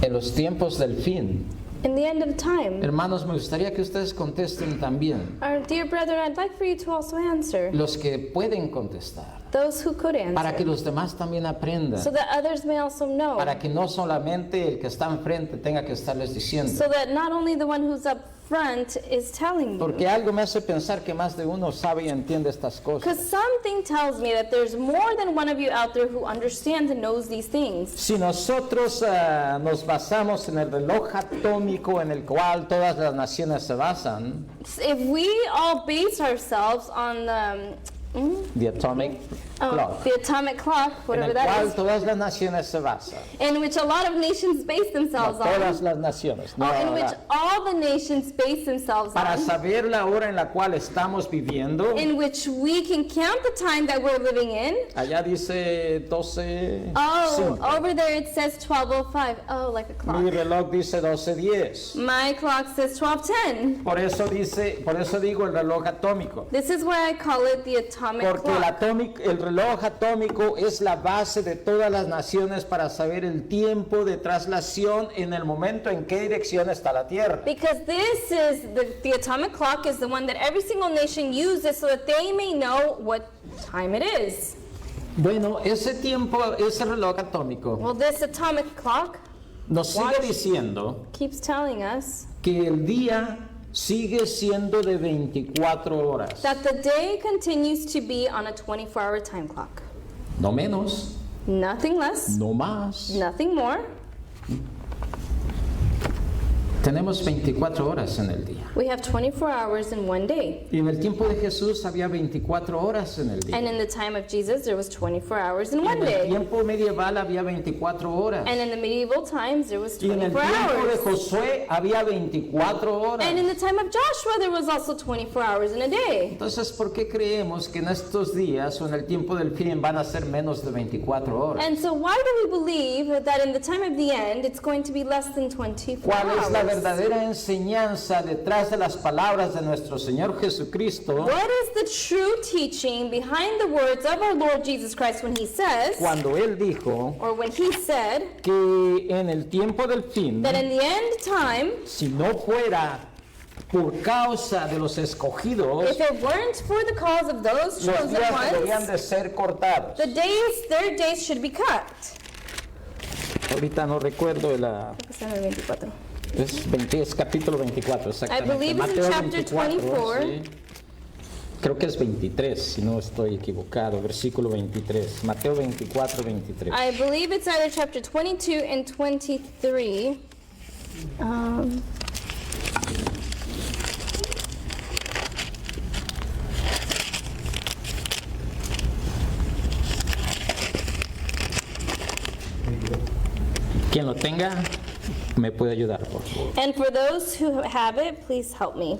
En los tiempos del fin. in the end of time. Hermanos, me gustaría que ustedes contesten también. Our dear brethren, I'd like for you to also answer, Los que pueden contestar. those who could Para que answer, los demás también aprendan. so that others may also know, Para que no solamente el que está enfrente tenga que estarles diciendo. so that not only the one who's up front is telling you. Porque algo me hace pensar que más de uno sabe y entiende estas cosas. Because something tells me that there's more than one of you out there who understands and knows these things. Si nosotros nos basamos en el reloj atómico en el cual todas las naciones se basan, If we all base ourselves on the the atomic clock, the atomic clock, en whatever el that cual is, todas las naciones se basan. in which a lot of nations base No, themselves todas on, las naciones. No, in which all the nations base themselves para on, saber la hora en la cual estamos viviendo, in which we can count the time that we're living in. allá dice 12:05. Oh, over there it says 12:05. Oh, like a Mi clock. reloj dice 12:10. My clock says 12:10. Por eso digo el reloj atómico. This is why I call it the atomic Porque clock. el reloj atómico es la base de todas las naciones para saber el tiempo de traslación en el momento en qué dirección está la Tierra. Because this is the atomic clock is the one that every single nation uses so that they may know what time it is. Bueno, ese reloj atómico Well, this atomic clock nos sigue diciendo keeps telling us que el día sigue siendo de 24 horas, that the day continues to be on a 24-hour time clock. no menos, Nothing less, no más. nothing more. Tenemos 24 horas en el día. We have 24 hours in one day. Y en el tiempo de Jesús había 24 horas en el día. And in the time of Jesus, there was 24 hours in Y one en el day. tiempo medieval había 24 horas. And in the medieval times, there was Y en el 24 tiempo de hours. Josué había 24 horas. And in the time of Joshua, there was also 24 hours in a day. Entonces, ¿por qué creemos que en estos días o en el tiempo del fin van a ser menos de 24 horas? And so why do we believe that in the time of the end, it's going to be less than 24 ¿Cuál es la hours? verdadera enseñanza detrás de las palabras de nuestro Señor Jesucristo What is the true teaching behind the words of our Lord Jesus Christ when he says, cuando Él dijo or when he said, que en el tiempo del fin, that in the end time, si no fuera por causa de los escogidos, if it weren't for the cause of those los chosen días deberían ones, de ser cortados? their days should be cut. Ahorita no recuerdo es capítulo 24, exactamente. I believe it's in Mateo chapter 24. sí. Creo que es 23, si no estoy equivocado, versículo 23. Mateo 24, 23. I believe it's either chapter 22 and 23. Quien lo tenga, me puede ayudar, por favor. And for those who have it, please help me.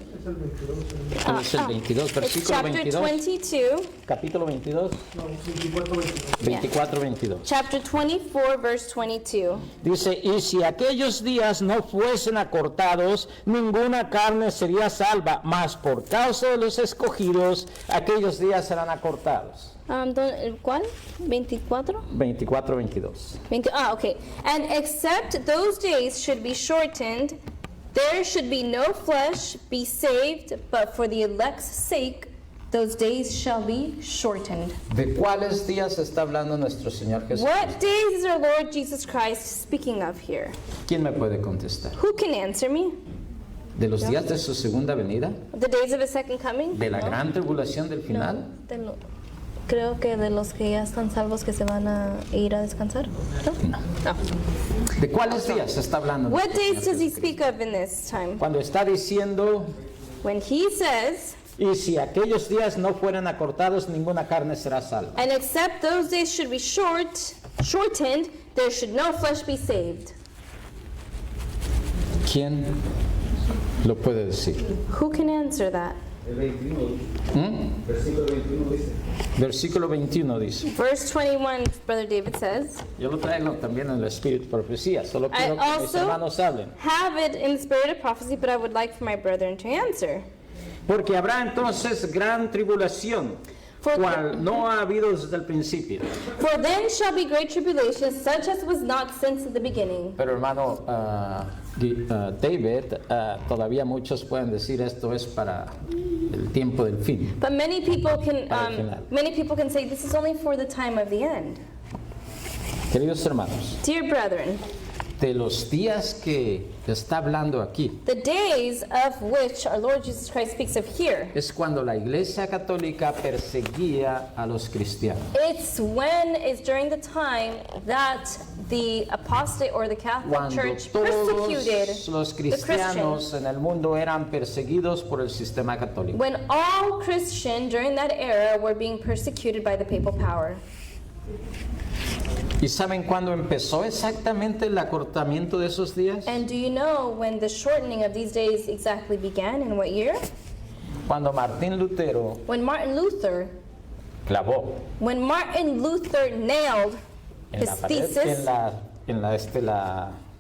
Es el 22, It's versículo chapter 22, 22, capítulo 22, 24, 22. chapter 24, verse 22. Dice, y si aquellos días no fuesen acortados, ninguna carne sería salva, mas por causa de los escogidos, aquellos días serán acortados. ¿Cuál? 24? 24, 22. Okay. And except those days should be shortened, there should be no flesh be saved, but for the elect's sake, those days shall be shortened. ¿De cuáles días está hablando nuestro Señor Jesús? What days is our Lord Jesus Christ speaking of here? ¿Quién me puede contestar? Who can answer me? ¿De los días de su segunda venida? The days of his second coming? ¿De la gran tribulación del final? Creo que de los que ya están salvos que se van a ir a descansar. No. ¿De cuáles días está hablando? What days does he speak of in this time? Cuando está diciendo, When he says, y si aquellos días no fueran acortados, ninguna carne será salva. and except those days should be shortened, there should no flesh be saved. ¿Quién lo puede decir? Who can answer that? Versículo 21 dice. Verse 21, Brother David says, Yo lo traigo también en el espíritu de profecía, solo I quiero que mis also hermanos hablen. have it in the spirit of prophecy, but I would like for my brethren to answer. Porque habrá entonces gran tribulación, cual no ha habido desde el principio. For then shall be great tribulation, such as was not since the beginning. Pero hermano David, todavía muchos pueden decir esto es para el tiempo del fin. But many people can say this is only for the time of the end. Queridos hermanos, Dear brethren, de los días que está hablando aquí The days of which our Lord Jesus Christ speaks of here, es cuando la Iglesia Católica perseguía a los cristianos. it's during the time that the apostate or the Catholic Cuando Church persecuted todos los the Christians. cristianos en el mundo eran perseguidos por el sistema católico. When all Christians during that era were being persecuted by the papal power. ¿Y saben cuándo empezó exactamente el acortamiento de esos días? And do you know when the shortening of these days exactly began? In what year? Cuando Martín Lutero When Martin Luther nailed en his la pared, thesis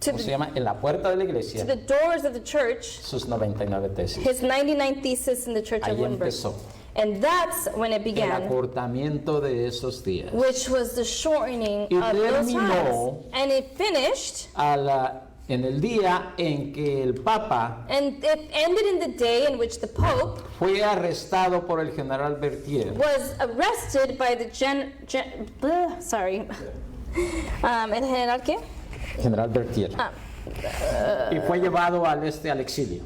¿cómo se llama? En la puerta de la to iglesia, the doors of the church, sus 99 tesis. his 99 thesis in the Church of Ahí Wittenberg. empezó And that's when it el began, acortamiento de esos días. which was the shortening Y of those terminó times. And it finished, En el día en que el Papa and it ended in the day in which the Pope fue arrestado por el general Berthier. was arrested by the ¿el general qué? General Berthier. Y fue llevado al exilio.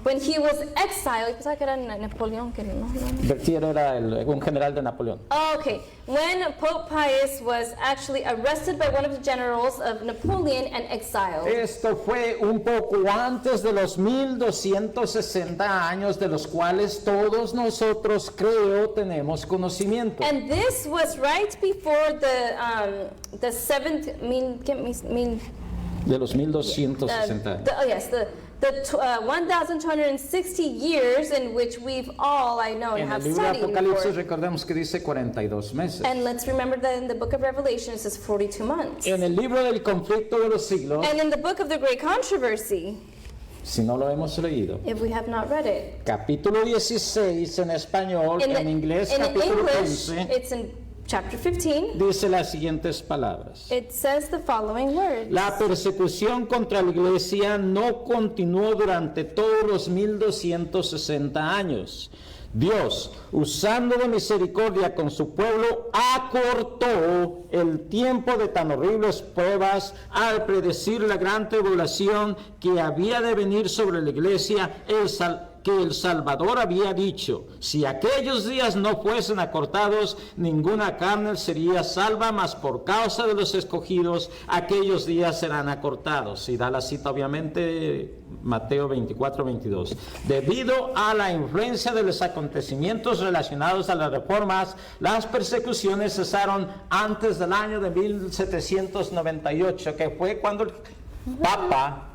When he was exiled, yo pensaba que era Napoleón, que no. Berthier era un general de Napoleón. Oh, okay. When Pope Pius was actually arrested by one of the generals of Napoleon and exiled. Esto fue un poco antes de los 1260 años de los cuales todos nosotros, creo, tenemos conocimiento. And this was right before the seventh De los 1260. The 1,260 years in which we've all, I know, En el have libro de studied Apocalipsis for. recordemos que dice 42 meses. And let's remember that in the book of Revelation it says 42 months. En el libro del conflicto de los siglos, And in the book of the Great Controversy, si no lo hemos leído, if we have not read it, capítulo 16 en español, in en inglés capítulo English, 15, it's in chapter 15. dice las siguientes palabras. It says the following words. La persecución contra la iglesia no continuó durante todos los 1260 años. Dios, usando de misericordia con su pueblo, acortó el tiempo de tan horribles pruebas al predecir la gran tribulación que había de venir sobre la iglesia, que el Salvador había dicho: si aquellos días no fuesen acortados, ninguna carne sería salva, mas por causa de los escogidos, aquellos días serán acortados. Y da la cita, obviamente, Mateo 24-22. Debido a la influencia de los acontecimientos relacionados a las reformas, las persecuciones cesaron antes del año de 1798, que fue cuando el Papa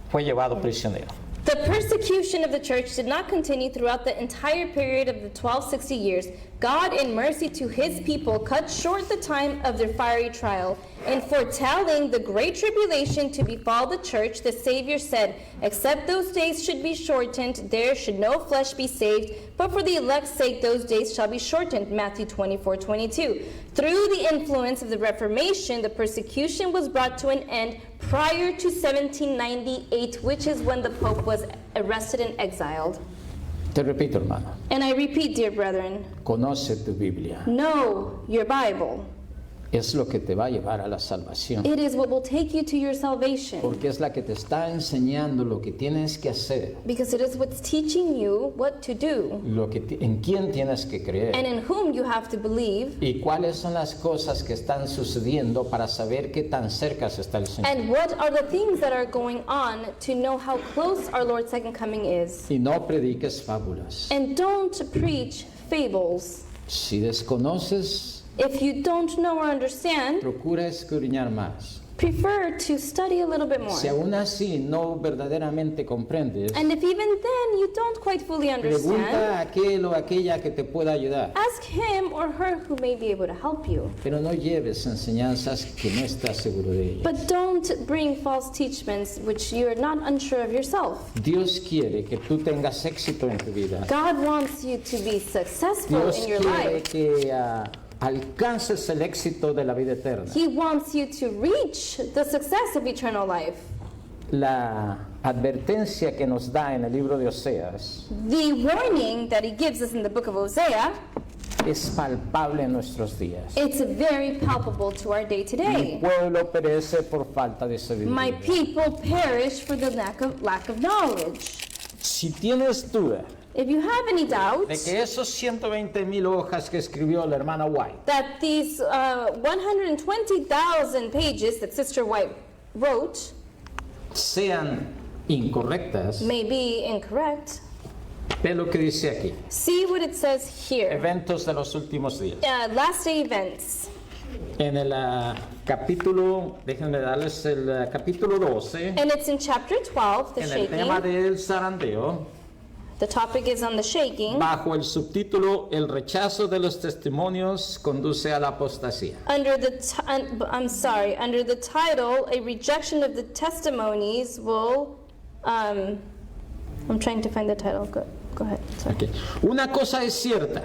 fue llevado prisionero. The persecution of the church did not continue throughout the entire period of the 1260 years. God, in mercy to his people, cut short the time of their fiery trial. In foretelling the great tribulation to befall the church, the Savior said, except those days should be shortened, there should no flesh be saved, but for the elect's sake those days shall be shortened. Matthew 24:22. Through the influence of the Reformation, the persecution was brought to an end prior to 1798, which is when the Pope was arrested and exiled. Te repito, hermano, And I repeat, dear brethren, conoce tu Biblia. know your Bible. Es lo que te va a llevar a la salvación. It is what will take you to your salvation. Porque es la que te está enseñando lo que tienes que hacer, Because it is what's teaching you what to do en quién tienes que creer and in whom you have to believe y cuáles son las cosas que están sucediendo para saber qué tan cerca está el Señor. and what are the things that are going on to know how close our Lord's second coming is. Y no prediques fábulas. And don't preach fables. Si desconoces, If you don't know or understand, procura escudriñar más. prefer to study a little bit Si more. aún así no verdaderamente comprendes, And if even then you don't quite fully understand, pregunta a aquel o aquella que te pueda ayudar. ask him or her who may be able to help you. Pero no lleves enseñanzas que no estás seguro de ellas. But don't bring false teachings which you are not unsure of yourself. Dios quiere que tú tengas éxito en tu vida. God wants you to be successful Dios in your quiere life. que alcances el éxito de la vida eterna. He wants you to reach the success of eternal life. La advertencia que nos da en el libro de Oseas The warning that he gives us in the book of Hosea es palpable en nuestros días. It's very palpable to our day to Mi day. pueblo perece por falta de My sabiduría. people perish for the lack of knowledge. Si tienes duda If you have any de doubts que esos 120,000 hojas que escribió la hermana White that these 120,000 pages that Sister White wrote sean incorrectas, may be incorrect, ve lo que dice aquí. see what it says here. Eventos de los últimos días. Last day events. En el capítulo, déjenme darles el capítulo 12, And it's in chapter 12, the en el tema shaking. del zarandeo, The topic is on the shaking. bajo el subtítulo El rechazo de los testimonios conduce a la apostasía. Under the under the title, a rejection of the testimonies will. I'm trying to find the title. Go ahead. Sorry. Ok. Una cosa es cierta,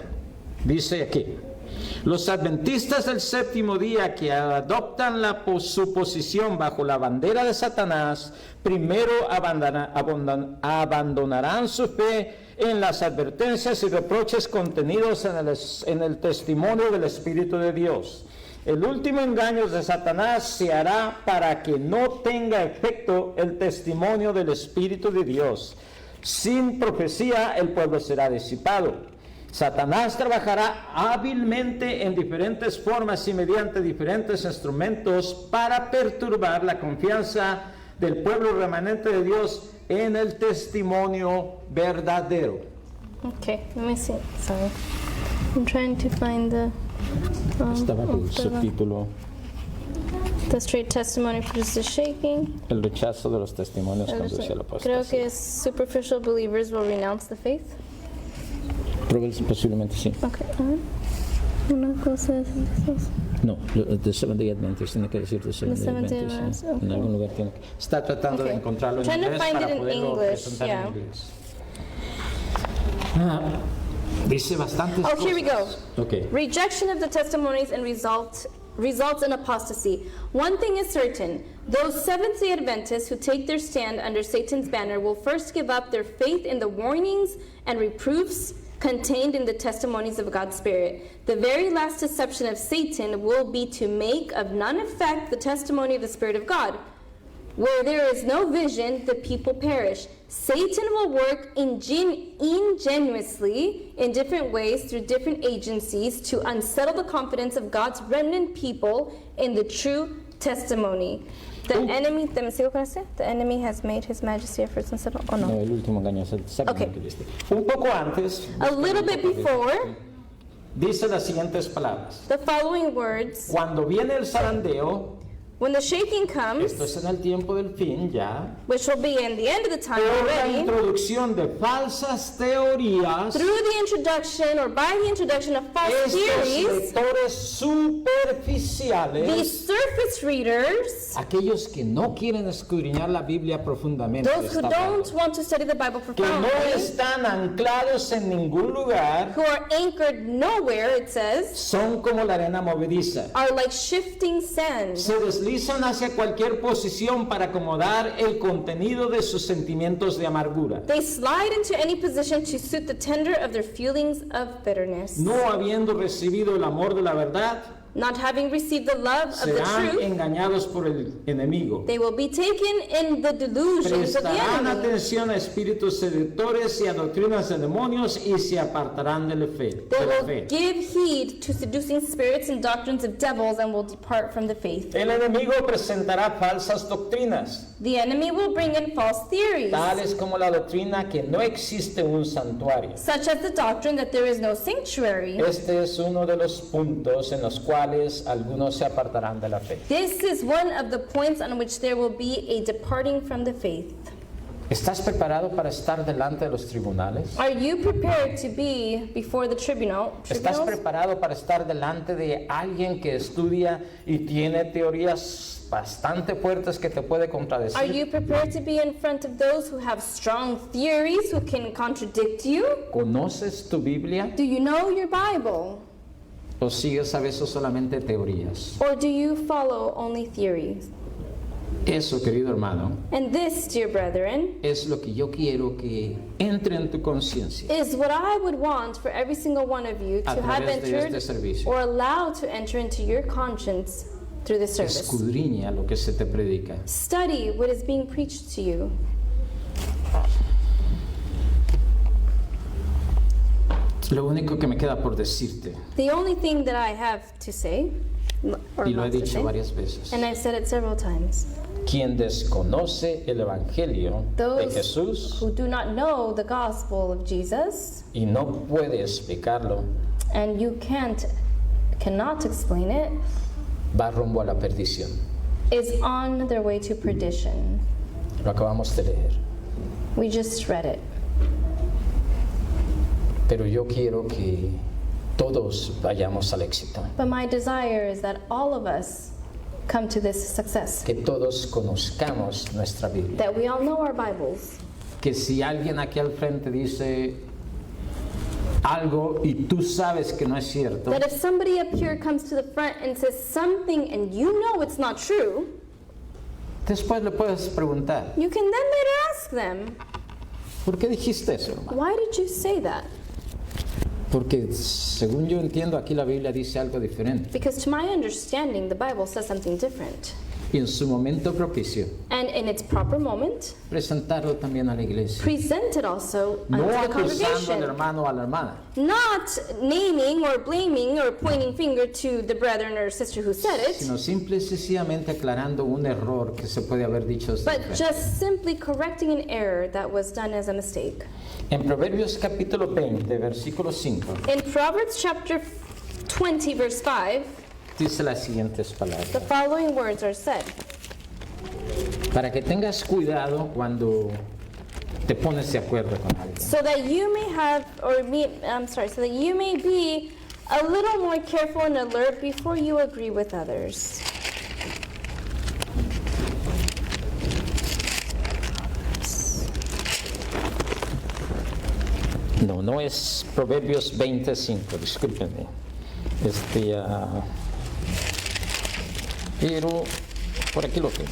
dice aquí. Los adventistas del séptimo día que adoptan su posición bajo la bandera de Satanás, primero abandonarán su fe en las advertencias y reproches contenidos en el testimonio del Espíritu de Dios. El último engaño de Satanás se hará para que no tenga efecto el testimonio del Espíritu de Dios. Sin profecía el pueblo será disipado. Satanás trabajará hábilmente en diferentes formas y mediante diferentes instrumentos para perturbar la confianza del pueblo remanente de Dios en el testimonio verdadero. Okay, let me see. Sorry, I'm trying to find the. Estaba el subtítulo The straight testimony produces shaking. El rechazo de los testimonios conduce a la Creo que apostasía. es superficial believers will renounce the faith. Posiblemente sí. Okay. Una cosa es. No, The Seventh Day Adventist tiene que decir The Seventh Day Seventh Day Adventist. Adventist, En algún lugar tiene que. Está tratando de Okay. encontrarlo en Trying to inglés find para it in poderlo English, presentar yeah. en inglés. Dice bastantes Oh, here we go. cosas. Okay. Rejection of the testimonies and results in apostasy. One thing is certain. Those Seventh-day Adventists who take their stand under Satan's banner will first give up their faith in the warnings and reproofs contained in the testimonies of God's Spirit. The very last deception of Satan will be to make of none effect the testimony of the Spirit of God. Where there is no vision, the people perish. Satan will work ingenuously in different ways through different agencies to unsettle the confidence of God's remnant people in the true testimony. The enemy, the enemy has made his majesty efforts unsettle. Oh No, no. el último engaño es exactamente Okay. lo que viste. Un poco antes, A little bit before, dice las siguientes palabras. the following words: Cuando viene el zarandeo, when the shaking comes, esto es en el tiempo del fin ya, which will be in the end of the time por la already, introducción de falsas teorías, through the introduction or by the introduction of false estos theories, lectores superficiales, these surface readers, aquellos que no quieren escudriñar la Biblia profundamente, those who está don't hablando, want to study the Bible que no profoundly, están anclados en ningún lugar, who are anchored nowhere, it says, son como la arena movediza. are like shifting sand. Se deslizan hacia cualquier posición para acomodar el contenido de sus sentimientos de amargura, They slide into any position to suit the tender of their feelings of bitterness. no habiendo recibido el amor de la verdad. Not having received the love of the Serán truth, engañados por el enemigo. they will be taken in the delusions of the Prestarán enemy. atención a espíritus seductores y a doctrinas de demonios y se apartarán de la fe. They de la will fe. give heed to seducing spirits and doctrines of devils and will depart from the faith. El enemigo presentará falsas doctrinas, The enemy will bring in false theories, tales como la doctrina que no existe un santuario. such as the doctrine that there is no sanctuary. Este es uno de los puntos en los cuales algunos se apartarán de la fe. This is one of the points on which there will be a departing from the faith. ¿Estás preparado para estar delante de los tribunales? Are you prepared to be before the ¿Estás tribunals? preparado para estar delante de alguien que estudia y tiene teorías bastante fuertes que te puede Are contradecir? you prepared to be in front of those who have strong theories who can contradict you? ¿Conoces tu Biblia Do you know your Bible? o sigues a veces solamente teorías? Or do you follow only theories? Eso, querido hermano, And this, dear brethren, es lo que yo quiero que entre en tu conciencia is what I would want for every single one of you a to have través de entered este servicio. or allowed to enter into your conscience through this service. Escudriña lo que se te predica. Study what is being preached to you. Lo único que me queda por decirte, The only thing that I have to say, or y lo he not to dicho say, varias veces, and I've said it several times, quien desconoce el Evangelio de those Jesús who do not know the gospel of Jesus, y no puede explicarlo, and you cannot explain it, va rumbo a la perdición. is on their way to perdition. Lo acabamos de leer. We just read it. Pero yo quiero que todos vayamos al éxito, But my desire is that all of us come to this success, que todos conozcamos nuestra Biblia, that we all know our Bibles, que si alguien aquí al frente dice algo y tú sabes que no es cierto, that if somebody up here comes to the front and says something and you know it's not true, después le puedes preguntar, you can then later ask them, ¿por qué dijiste eso, hermano? why did you say that? Porque según yo entiendo, aquí la Biblia dice algo diferente. Because to my understanding, the Bible says something different. Y en su momento propicio, And in its proper moment, presentarlo también a la iglesia. present it also No unto the acusando al congregation. hermano o a la hermana, Not naming or blaming or pointing finger to the brethren or sister who said it, sino simple y sencillamente aclarando un error que se puede haber dicho desde el but frente. just simply correcting an error that was done as a mistake. En Proverbios capítulo 20, versículo 5, In Proverbs chapter 20, verse 5, dice las siguientes the palabras. following words are said. Para que tengas cuidado cuando te pones de acuerdo con alguien. So that you may have, so that you may be a little more careful and alert before you agree with others. No, no es Proverbios 25, discúlpenme. Pero por aquí lo tengo.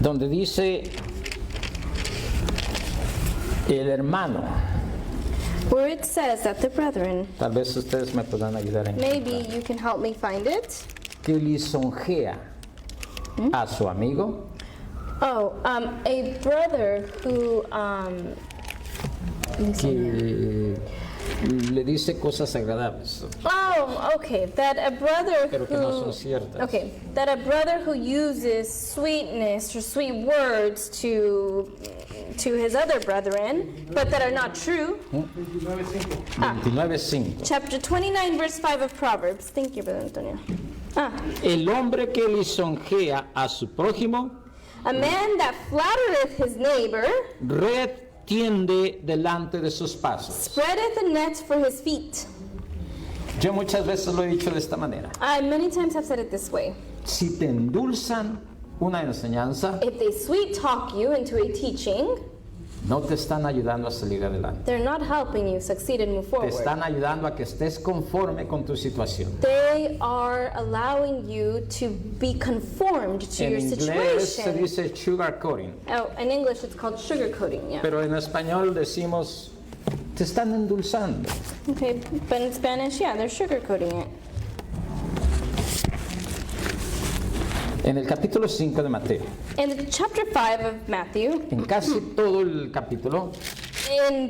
Donde dice el hermano, Where it says that the brethren, tal vez ustedes me puedan ayudar en maybe you can help me find it. que lisonjea a su amigo, Oh, a brother who, que le dice cosas agradables. oh, okay, that a brother Pero que no son who, ciertas. okay, that a brother who uses sweetness or sweet words to his other brethren, but that are not true. 29:5. Chapter 29, verse 5 of Proverbs. Thank you, Brother Antonio. El hombre que lisonjea a su prójimo, A man that flattereth his neighbor red tiende delante de sus pasos. spreadeth a net for his feet. Yo muchas veces lo he dicho de esta manera. I many times have said it this way. Si te endulzan una enseñanza, If they sweet talk you into a teaching, no te están ayudando a salir adelante. they're not helping you succeed and move Te forward. están ayudando a que estés conforme con tu situación. They are allowing you to be conformed to En your inglés se situation. dice sugarcoating, Oh, in English it's called sugarcoating, yeah. pero en español decimos te están endulzando. Okay, but in Spanish, yeah, they're sugarcoating it. En el capítulo 5 de Mateo, In chapter 5 of Matthew, en casi todo el capítulo,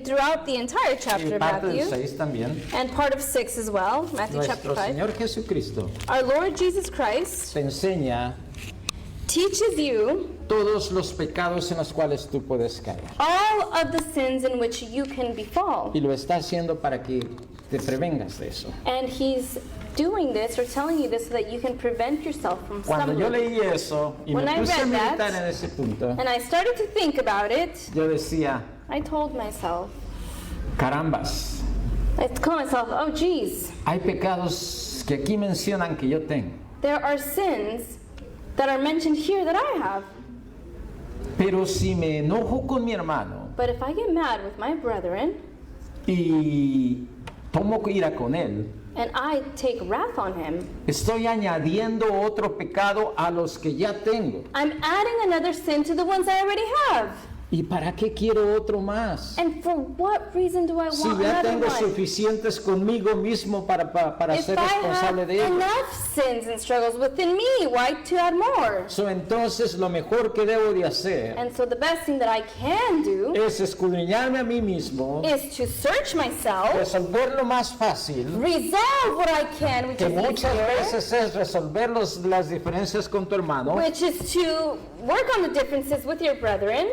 throughout the entire chapter y of parte del Matthew, 6 también, and part of 6 as well, Matthew chapter nuestro 5, Señor Jesucristo our Lord Jesus Christ te enseña teaches you todos los pecados en los cuales tú puedes caer. all of the sins in which you can befall. Y lo está haciendo para que te prevengas de eso. And he's doing this or telling you this so that you can prevent yourself from Cuando yo stumbling. leí eso y When me I puse a read that, meditar en ese punto, And I started to think about it. yo decía, I told myself, carambas, I call myself, oh geez, Hay pecados que aquí mencionan que yo tengo. there are sins that are mentioned here that I have. Pero si me enojo con mi hermano But if I get mad with my brethren y tomo ira con él, and I take wrath on him, estoy añadiendo otro pecado a los que ya tengo. I'm adding another sin to the ones I already have. ¿Y para qué quiero otro más? And for what reason do I Si want ya another tengo one? suficientes conmigo mismo para If ser I responsable have de ellos. enough sins and struggles within me, why to add more? Entonces lo mejor que debo de hacer And so the best thing that I can do es escudriñarme a mí mismo, is to search myself, resolver lo más fácil, resolve what I can, which que is muchas easier, veces es resolver las diferencias con tu hermano which is to work on the differences with your brethren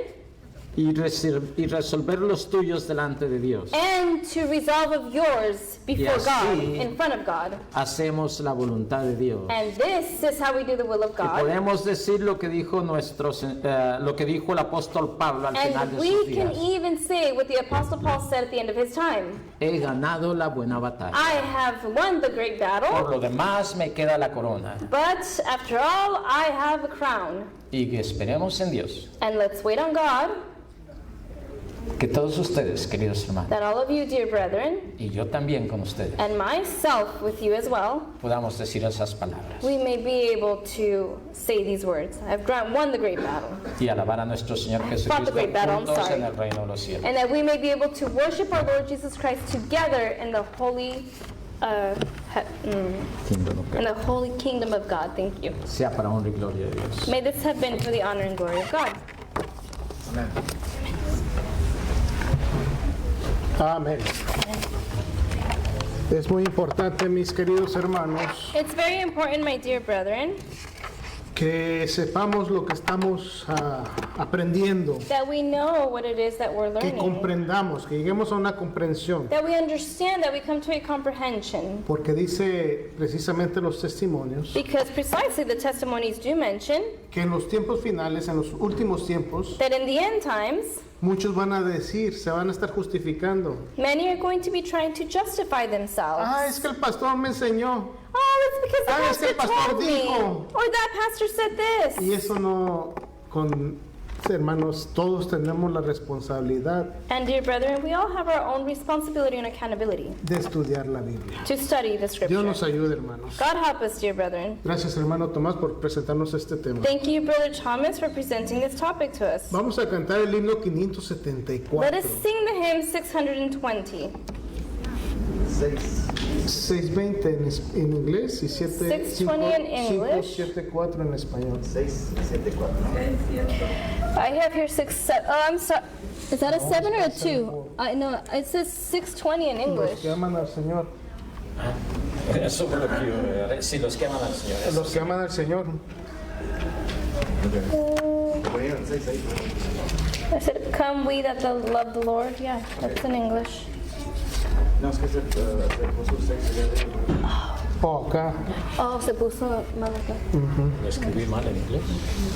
y resolver los tuyos delante de Dios. and to resolve of yours before así- God, in front of God. Hacemos la voluntad de Dios. And this is how we do the will of Y God. podemos decir lo que dijo lo que dijo el apóstol Pablo al final And de sus we can días. even say what the Apostle Paul said at the end of his time. He ganado la buena batalla. I have won the great Por battle, lo demás me queda la corona. but after all, I have a crown. Y que esperemos en Dios And let's wait on God que todos ustedes, queridos hermanos, that all of you, dear brethren, y yo también con ustedes, and myself with you as well, podamos decir esas palabras we may be able to say these words. I've won the great battle. y alabar a nuestro Señor Fought the Jesucristo great battle, I'm juntos sorry. en el reino de los cielos. And that we may be able to worship our Lord Jesus Christ together in the holy, in the holy kingdom of God. Thank you. Sea para honra y gloria de Dios. May this have been for the honor and glory of God. Amén. Es muy importante, mis queridos hermanos, It's very important, my dear brethren, que sepamos lo que estamos aprendiendo, that we know what it is that we're que learning, comprendamos, que lleguemos a una comprensión, that we understand, that we come to a comprehension. porque dice precisamente los testimonios Because precisely the testimonies do mention que en los tiempos finales, en los últimos tiempos, that in the end times, muchos van a decir, se van a estar justificando. many are going to be trying to justify themselves. Ah, es que el pastor me enseñó. Oh, it's because Ah, es the que el pastor pastor told me. dijo. Or that pastor said this. Y eso no, hermanos, todos tenemos la responsabilidad And dear brethren, we all have our own responsibility and accountability de estudiar la Biblia. to study the Dios scripture. nos ayude, hermanos. God help us, dear brethren. Gracias, hermano Tomás, por presentarnos este tema. Thank you, Brother Thomas, for presenting this topic to us. Vamos a cantar el himno 574. Let us sing the hymn 620. 620 en inglés y 620 en English. 574 en español. I have here 6-7. Oh, I'm sorry. Is that a 7 or a 2? I know it says 620 in Los English. que aman al Señor. Eso fue lo que si los que aman al Señor. Los que aman al Señor. I said, come we that love the Lord. Yeah, that's in English. Oh, acá. Oh, se puso mal acá. ¿Lo escribí mal en inglés?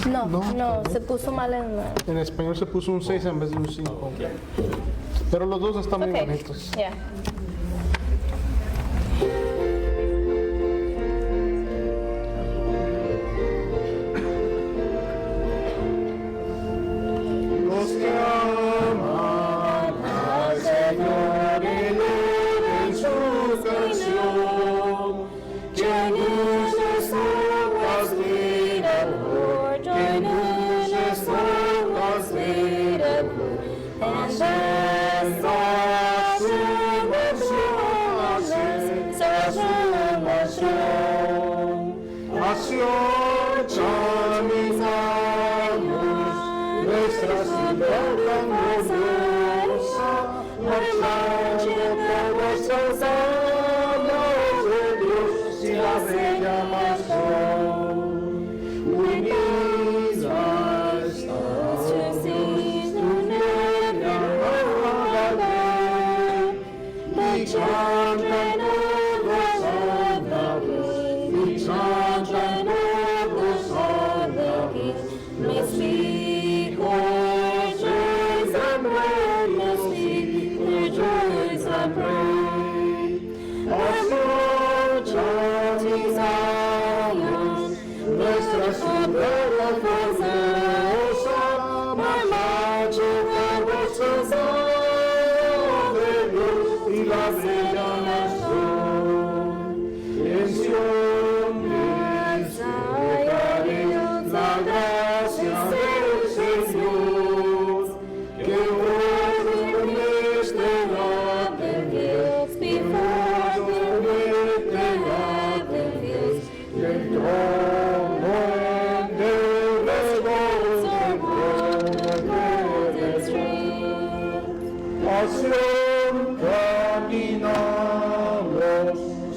No, se puso mal en la... En español se puso un 6 en vez de un 5. Pero los dos están muy Okay, bonitos. yeah. Los que aman al Señor eleven su canción. Quien sus aguas mira, quien sus aguas mira, and then hacia caminamos nuestra ciudad tan gloriosa, marchando por vuestros años de Dios y la bella mansión. Unida estás, tu negra amada, y children of the Son of God, we children of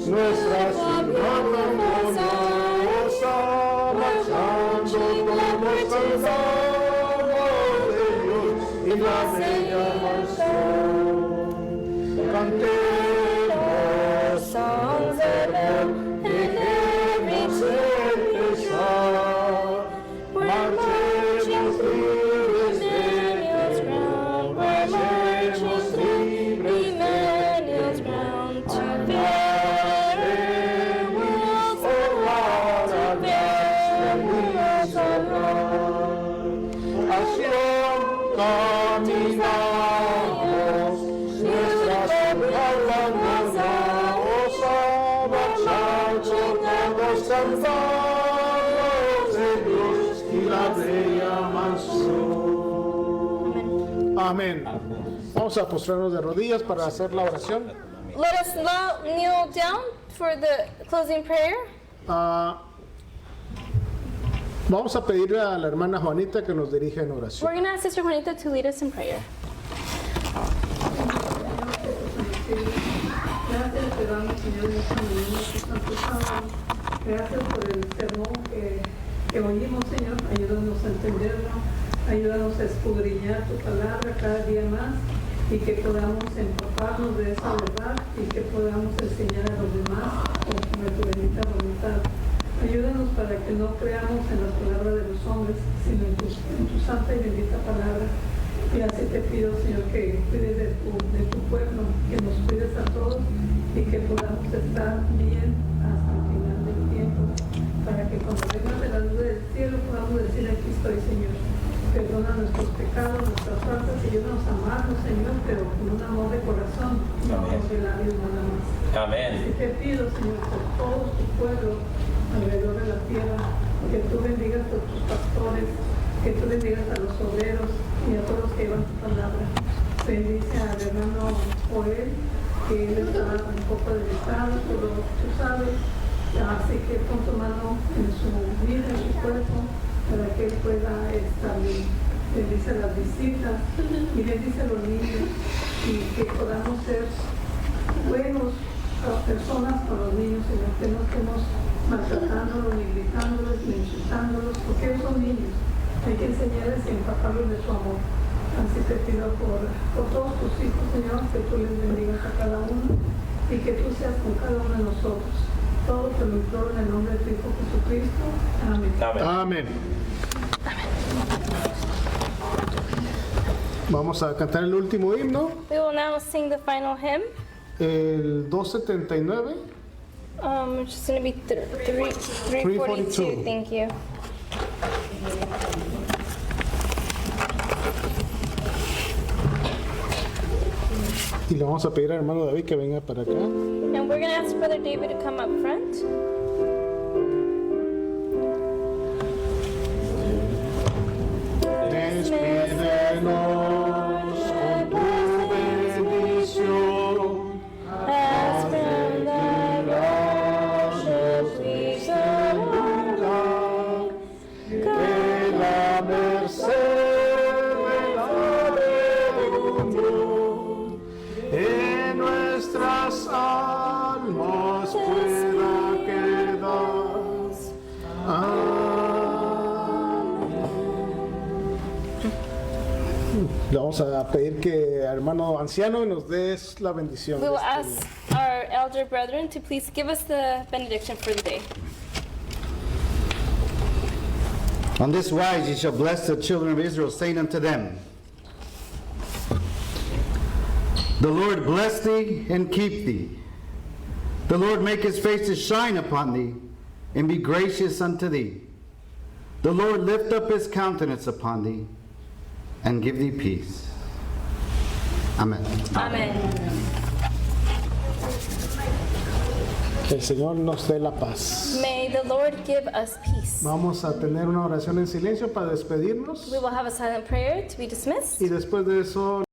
nuestra ciudad hermosa, marchando todos cansados de Dios y la bella mansión. Cantemos songs of love in every tempestad. Marchemos libres de Emmanuel's ground to bear worlds around, to bear worlds around. Hacia caminamos, nuestra ciudad hermosa, marchando todos cansados de Dios y la bella mansión. Amén. Vamos a postrarnos de rodillas para hacer la oración. Let us kneel down for the closing prayer. Vamos a pedirle a la hermana Juanita que nos dirija en oración. We're going to ask Sister Juanita to lead us in prayer. Gracias te damos, Señor, en esta mañana, tu santo sábado. Gracias por el sermón que oímos, Señor. Ayúdanos a entenderlo. Ayúdanos a escudriñar tu palabra cada día más y que podamos empaparnos de esa verdad y que podamos enseñar a los demás conforme tu bendita voluntad. Ayúdanos para que no creamos en las palabras de los hombres, sino en tu santa y bendita palabra. Y así te pido, Señor, que cuides de tu pueblo, que nos cuides a todos y que podamos estar bien hasta el final del tiempo, para que cuando vengas de la luz del cielo podamos decir: aquí estoy, Señor. Perdona nuestros pecados, nuestras faltas, y ayúdanos a amarnos, Señor, pero con un amor de corazón, no de labios nada más. Amén. Así te pido, Señor, por todo tu pueblo alrededor de la tierra, que tú bendigas a tus pastores, que tú bendigas a los obreros y a todos los que llevan tu palabra. Bendice al hermano Joel, que él está un poco delicado, pero tú sabes, así que pon tu mano en su vida, en su cuerpo, para que él pueda estar bien. Bendice a las visitas y bendice a los niños y que podamos ser buenos personas con los niños, Señor, que no estemos maltratándolos, ni gritándolos, ni insultándolos, porque ellos son niños. Hay que enseñarles y empaparlos de su amor. Así te pido por todos tus hijos, Señor, que tú les bendigas a cada uno y que tú seas con cada uno de nosotros. Todo te lo imploro en el nombre de tu Hijo Jesucristo. Amén. Amén. Vamos a cantar el último himno, We will now sing the final hymn, el 279. which is going to be 342. 342. Thank you. Y le vamos a pedir al hermano David que venga para acá. And we're going to ask Brother David to come up front. Despídenos con tu bendición. As from the rushes we surrender, Que la merced de Dios en nuestras almas pueda quedar. Le vamos a pedir que al hermano anciano nos des la bendición. we de will este ask our elder brethren to please give us the benediction for the day. On this wise ye shall bless the children of Israel, saying unto them, The Lord bless thee and keep thee. The Lord make his face to shine upon thee, and be gracious unto thee. The Lord lift up his countenance upon thee, and give thee peace. Amen. Amen. Que el Señor nos dé la paz. May the Lord give us peace. Vamos a tener una oración en silencio para despedirnos We will have a silent prayer to be dismissed. y después de eso